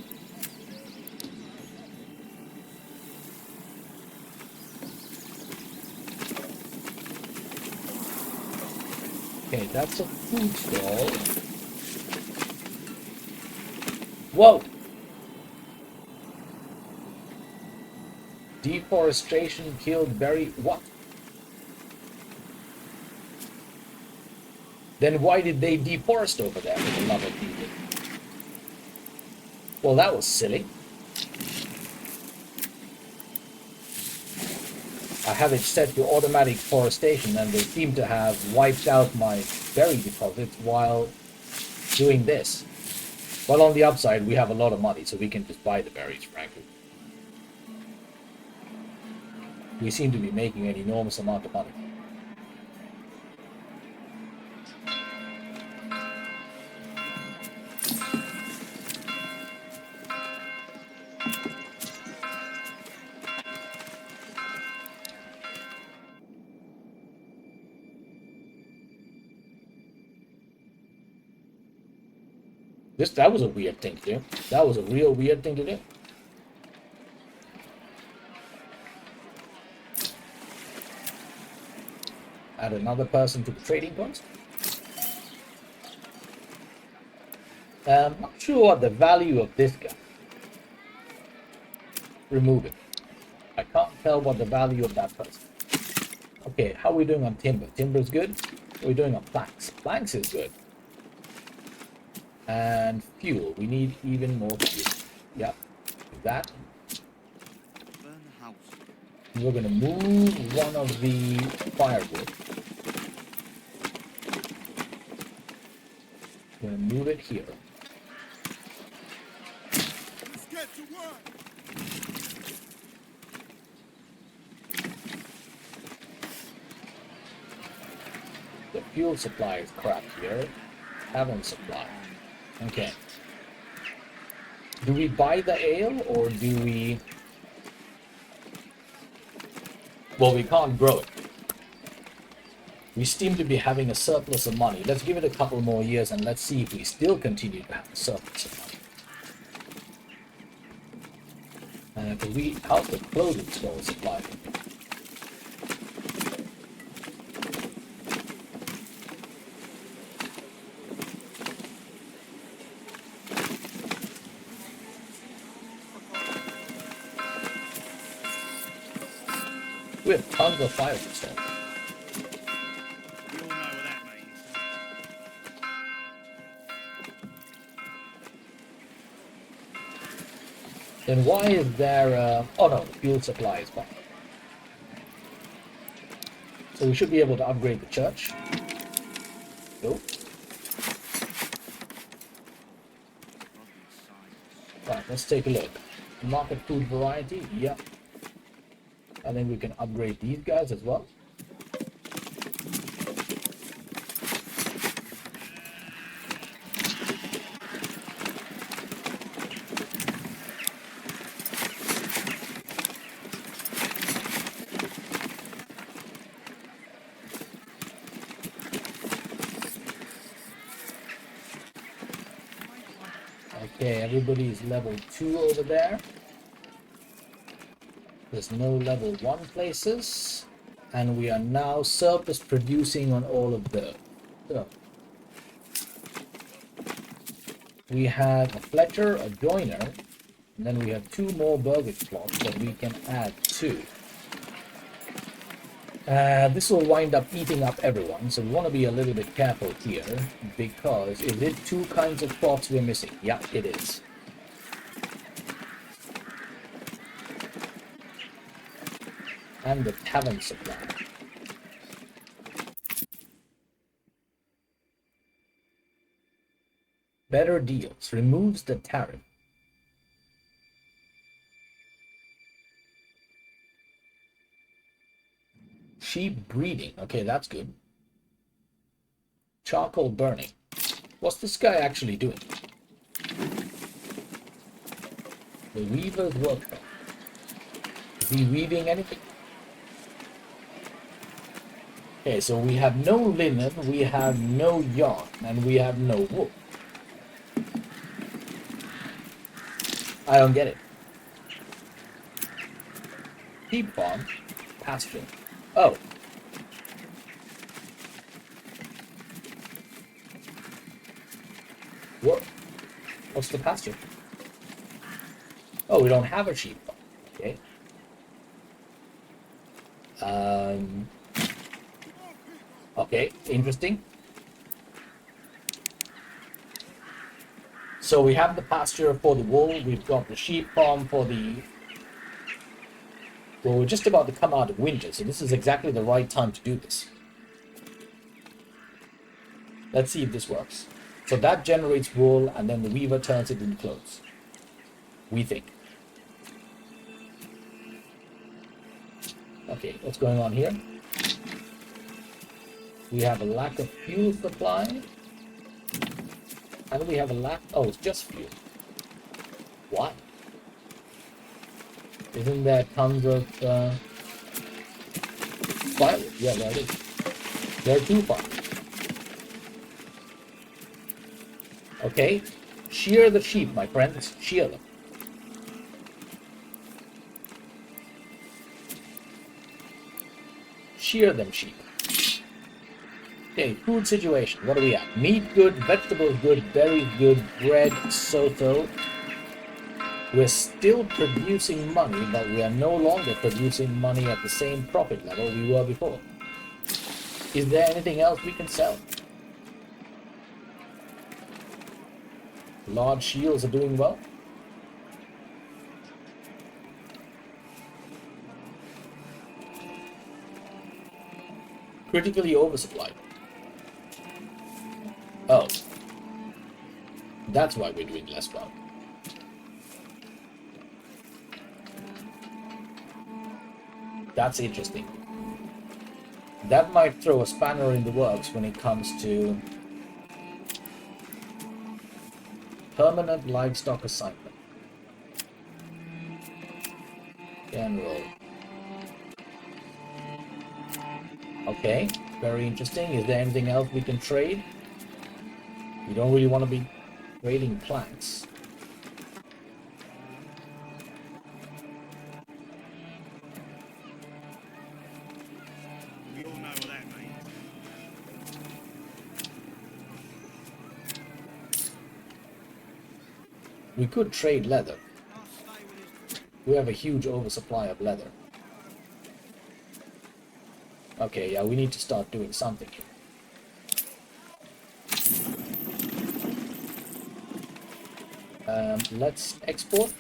Okay, that's a food stall. Whoa! Deforestation killed very... What? Then why did they deforest over there for the love of people? Well, that was silly. I have it set to automatic forestation and they seem to have wiped out my berry deposits while doing this. Well, on the upside, we have a lot of money, so we can just buy the berries, frankly. We seem to be making an enormous amount of money. That was a weird thing to do. That was a real weird thing to do. Add another person to the trading post. I'm not sure what the value of this guy. Remove it. I can't tell what the value of that person. Okay, how are we doing on timber? Timber is good. How are we doing on planks? Planks is good. And fuel. We need even more fuel. Yep. Do that. Burn the house. We're going to move one of the firewood. We're going to move it here. Let's get to work. The fuel supply is crap here. Haven't supply. Okay. Do we buy the ale or do we... Well, we can't grow it. We seem to be having a surplus of money. Let's give it a couple more years and let's see if we still continue to have a surplus of money. How's the clothing store supply? We have tons of fire stone. You all know what that means. Then why is there oh no, the fuel supply is fine. So we should be able to upgrade the church. Go. Right, let's take a look. Market food variety, yep. I think we can upgrade these guys as well. Okay, everybody is level 2 over there. There's no level 1 places. And we are now surplus producing on all of those. So, we have a Fletcher, a Joiner, and then we have 2 more burgage plots that we can add to. This will wind up eating up everyone, so we want to be a little bit careful here, because is it 2 kinds of plots we're missing? Yeah, it is. And the tavern supply. Better deals. Removes the tariff. Sheep breeding. Okay, that's good. Charcoal burning. What's this guy actually doing? The weaver's workshop. Is he weaving anything? Okay, so we have no linen, we have no yarn, and we have no wool. I don't get it. Sheep farm, pasture. Oh. What? What's the pasture? Oh, we don't have a sheep farm. Okay. Okay, interesting. So we have the pasture for the wool, we've got the sheep farm for the... Well, we're just about to come out of winter, so this is exactly the right time to do this. Let's see if this works. So that generates wool, and then the weaver turns it into clothes. We think. Okay, what's going on here? We have a lack of fuel supply. And we have a lack... Oh, it's just fuel. Why? Isn't there tons of firewood? Yeah, there it is. There are 2 fires. Okay, shear the sheep, my friends. Shear them. Shear them, sheep. Okay, food situation. What do we have? Meat good, vegetables good, berries good, bread so-so. We're still producing money, but we are no longer producing money at the same profit level we were before. Is there anything else we can sell? Large shields are doing well. Critically oversupplied. Oh. That's why we're doing less well. That's interesting. That might throw a spanner in the works when it comes to permanent livestock assignment. General. Okay, very interesting. Is there anything else we can trade? We don't really want to be trading plants. We all know what that means. We could trade leather. I'll stay with his... We have a huge oversupply of leather. Okay, yeah, we need to start doing something here. Let's export,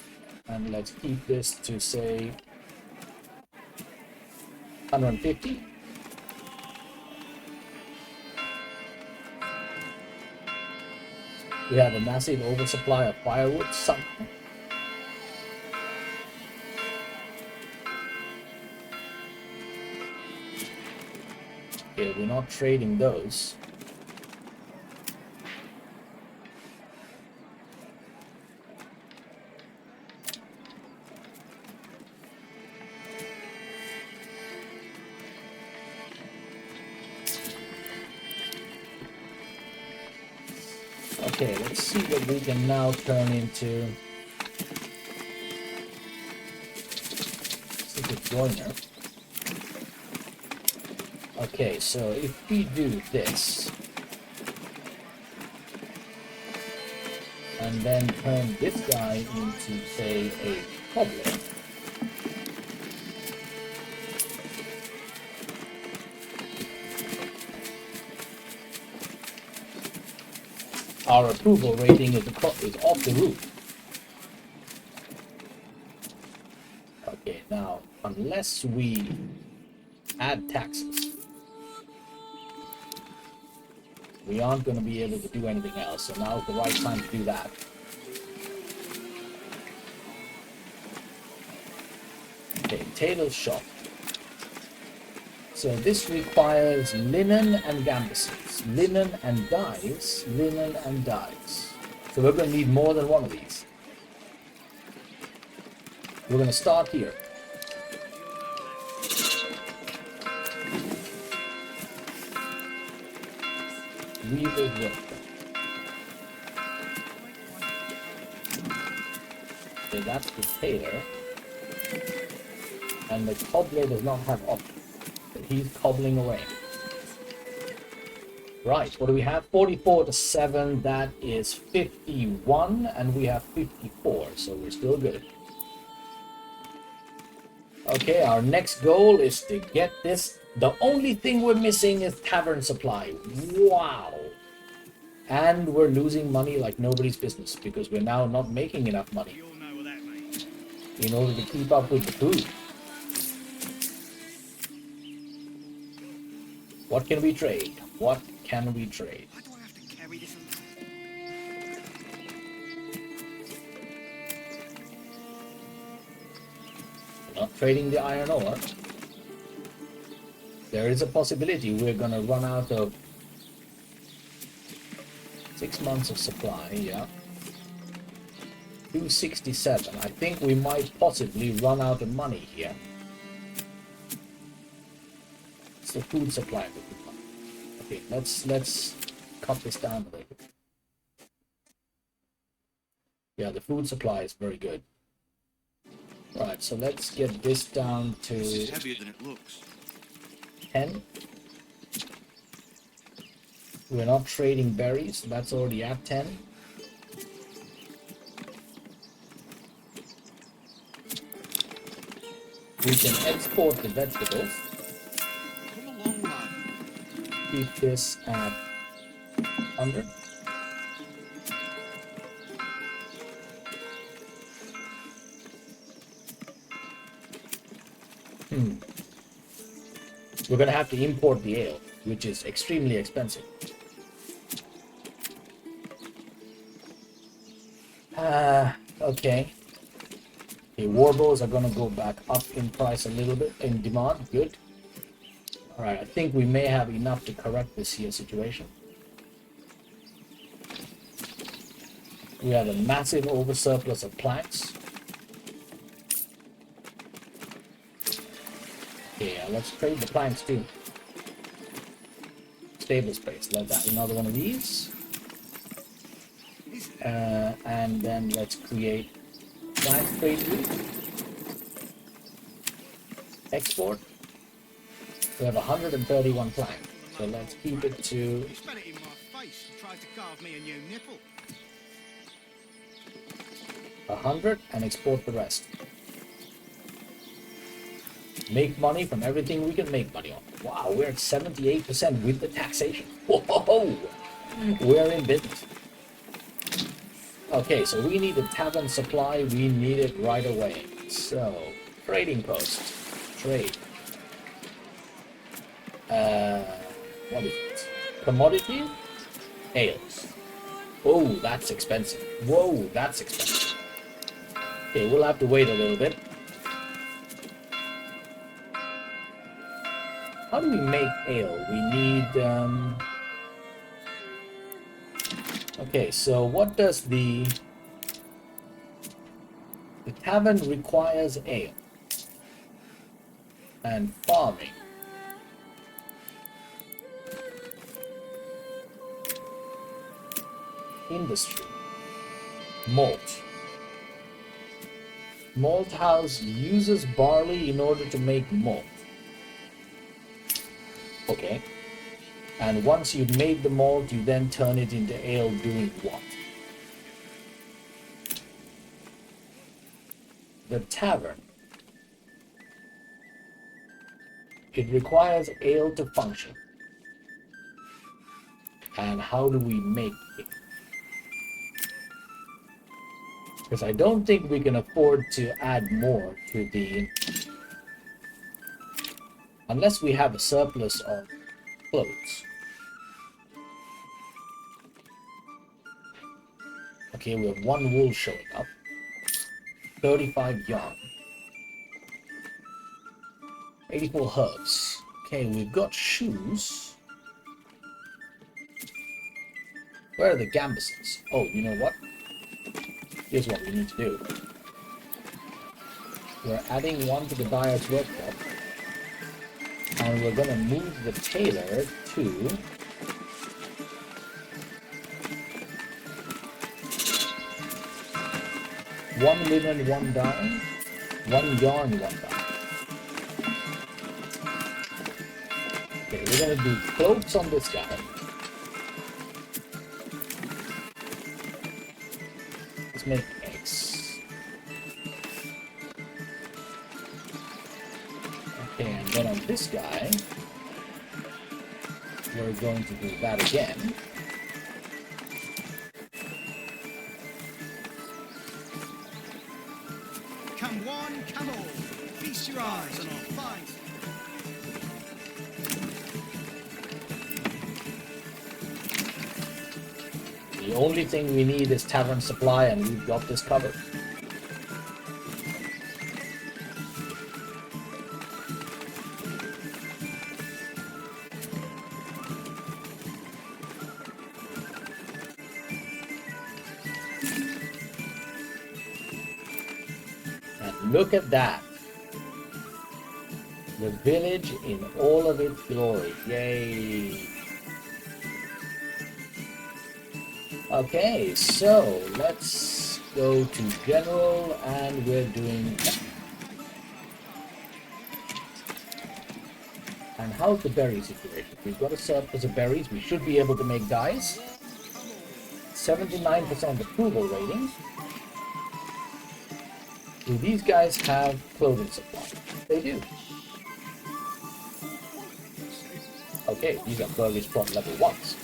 and let's keep this to, say, 150. We have a massive oversupply of firewood somewhere. Okay, we're not trading those. Okay, let's see what we can now turn into. Secret joiner. Okay, so if we do this, and then turn this guy into, say, a cobbler. Our approval rating is off the roof. Okay, now, unless we add taxes, we aren't going to be able to do anything else, so now is the right time to do that. Okay, tailor's shop. So this requires linen and gambeses. Linen and dyes. Linen and dyes. So we're going to need more than one of these. We're going to start here. Weaver's work. Okay, that's the tailor. And the cobbler does not have options. He's cobbling away. Right, what do we have? 44 to 7, that is 51, and we have 54, so we're still good. Okay, our next goal is to get this. The only thing we're missing is tavern supply. Wow. And we're losing money like nobody's business because we're now not making enough money You all know what that means. in order to keep up with the food. What can we trade? What can we trade? Why do I have to carry this around? We're not trading the iron ore. There is a possibility we're going to run out of 6 months of supply, yeah. 267. I think we might possibly run out of money here. It's the food supply that we want. Okay, let's cut this down a little bit. Yeah, the food supply is very good. Right, so let's get this down This is to heavier than it looks. 10. We're not trading berries, so that's already at 10. We can export the vegetables. Come along, lad. Keep this at 100. We're going to have to import the ale, which is extremely expensive. Okay. Okay, warbows are going to go back up in price a little bit, in demand. Good. Alright, I think we may have enough to correct this here situation. We have a massive oversurplus of planks. Okay, let's trade the planks too. Stable space, let's add another one of these. And then let's create plank trade route. Export. We have 131 planks, so let's keep it to You spat it in my face and tried to carve me a new nipple. 100 and export the rest. Make money from everything we can make money on. Wow, we're at 78% with the taxation. Whoa! We're in business. Okay, so we need a tavern supply. We need it right away. So, trading post. Trade. What is it? Commodity? Ales. Oh, that's expensive. Whoa, that's expensive. Okay, we'll have to wait a little bit. How do we make ale? We need, Okay, so what does the tavern requires ale and farming. Industry. Malt. Malt house uses barley in order to make malt. Okay. And once you've made the malt, you then turn it into ale doing what? The tavern. It requires ale to function. And how do we make it? Because I don't think we can afford to add more to the... Unless we have a surplus of clothes. Okay, we have 1 wool showing up. 35 yarn. 84 herbs. Okay, we've got shoes. Where are the gambuses? Oh, you know what? Here's what we need to do. We're adding one to the dyer's workshop. And we're going to move the tailor to... one linen, one dye. One yarn, one dye. Okay, we're going to do clothes on this guy. Let's make X. Okay, and then on this guy, we're going to do that again. Come one, come all. Feast your eyes on our fine. The only thing we need is tavern supply, and we've got this covered. And look at that. The village in all of its glory. Yay! Okay, so let's go to general, and we're doing that. And how's the berry situation? We've got a surplus of berries. We should be able to make dyes. 79% approval rating. Do these guys have clothing supply? They do. Okay, these are burgers from level 1s.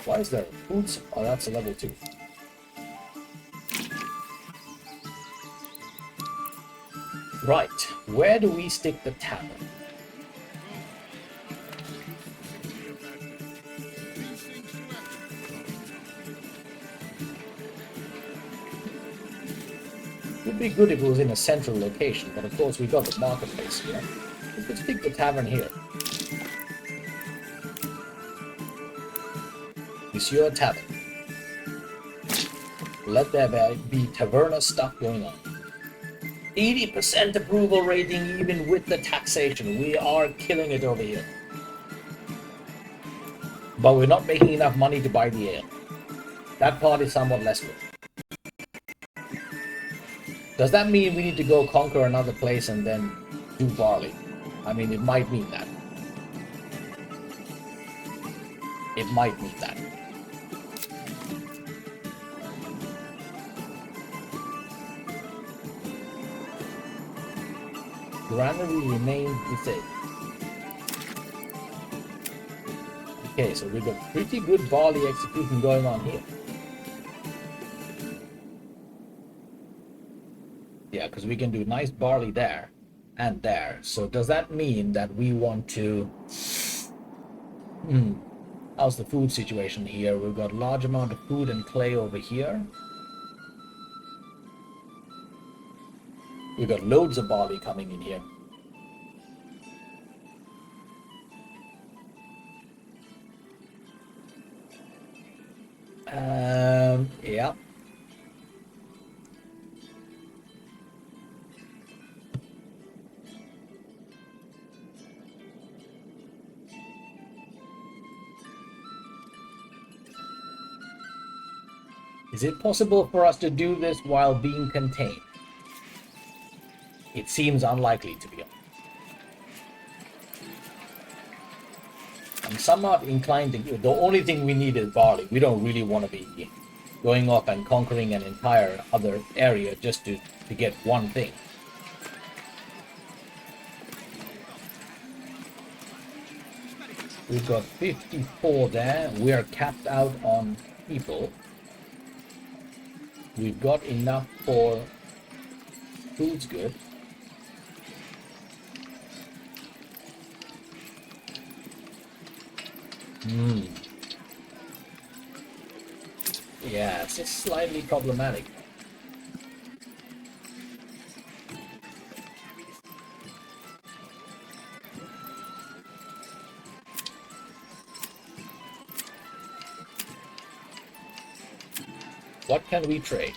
Why is there food? Oh, that's a level 2. Right, where do we stick the tavern? Would be good if it was in a central location, but of course we've got the marketplace here. We could stick the tavern here. Monsieur Tavern. Let there be taverna stuff going on. 80% approval rating even with the taxation. We are killing it over here. But we're not making enough money to buy the ale. That part is somewhat less good. Does that mean we need to go conquer another place and then do barley? I mean, it might mean that. It might mean that. Granary remains disabled. Okay, so we've got pretty good barley execution going on here. Yeah, because we can do nice barley there and there. So does that mean that we want to... How's the food situation here? We've got large amount of food and clay over here. We've got loads of barley coming in here. Yeah. Is it possible for us to do this while being contained? It seems unlikely, to be honest. I'm somewhat inclined to... The only thing we need is barley. We don't really want to be going off and conquering an entire other area just to get one thing. We've got 54 there. We are capped out on people. We've got enough for food's good. Yeah, it's just slightly problematic. What can we trade?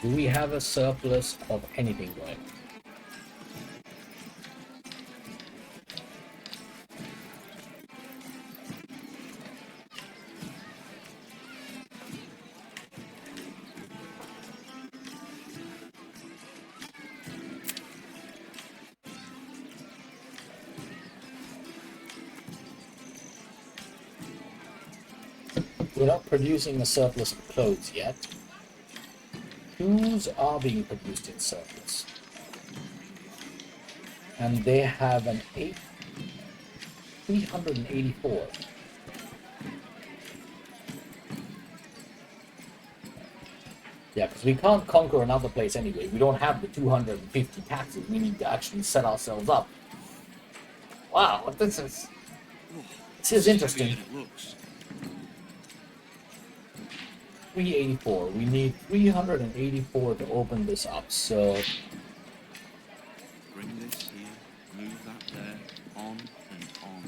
Do we have a surplus of anything going? We're not producing a surplus of clothes yet. Shoes are being produced in surplus. And they have an 384. Yeah, because we can't conquer another place anyway. We don't have the 250 taxes. We need to actually set ourselves up. Wow, this is interesting. Heavier than it looks. 384. We need 384 to open this up. So Bring this here, move that there, on and on.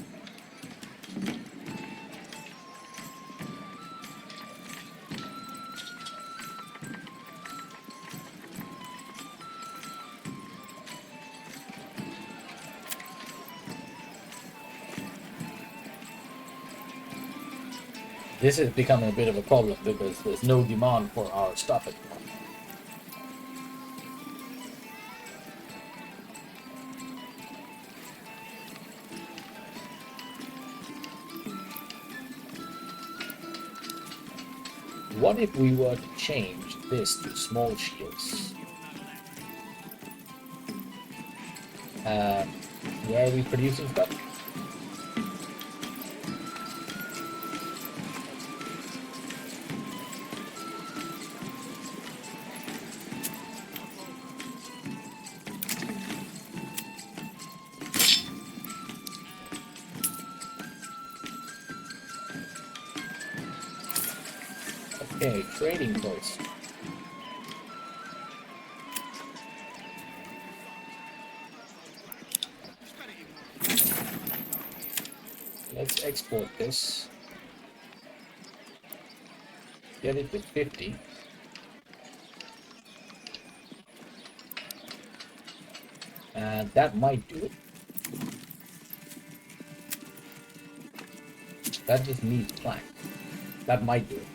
this is becoming a bit of a problem because there's no demand for our stuff at the moment. What if we were to change this to small shields? Where are we producing stuff? Okay, trading post. Let's export this. Get it to 50. And that might do it. That just needs plank. That might do it.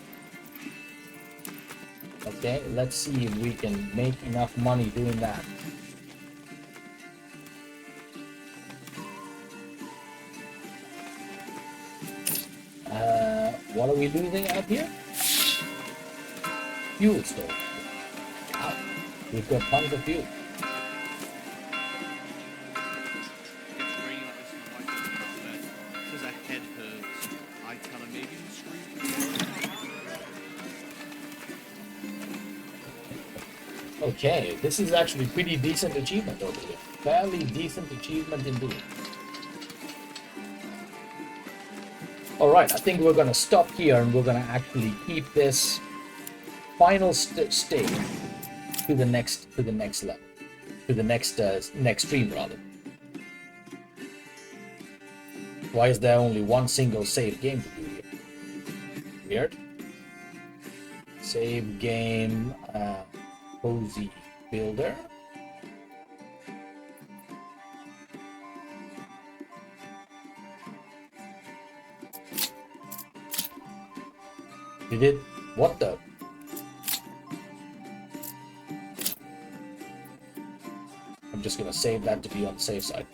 Okay, let's see if we can make enough money doing that. What are we losing out here? Fuel stove. Wow, we've got tons of fuel. It's green like this and white out there. Says a head hurts. I tell her maybe you scream. Okay, this is actually pretty decent achievement over here. Fairly decent achievement indeed. Alright, I think we're gonna stop here and we're gonna actually keep this final stage to the next level. To the next stream rather. Why is there only one single save game to do here? Weird. Save game, cozy builder. Did it? What the? I'm just gonna save that to be on the safe side.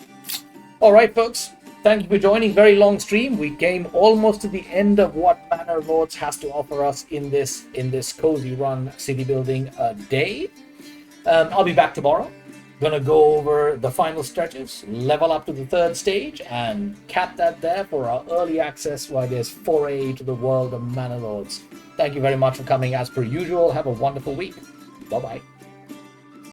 Alright folks, thank you for joining. Very long stream. We came almost to the end of what Manor Lords has to offer us in this cozy run city building day. I'll be back tomorrow. Gonna go over the final stretches, level up to the 3rd stage, and cap that there for our early access while there's foray to the world of Manor Lords. Thank you very much for coming as per usual. Have a wonderful week. Bye-bye.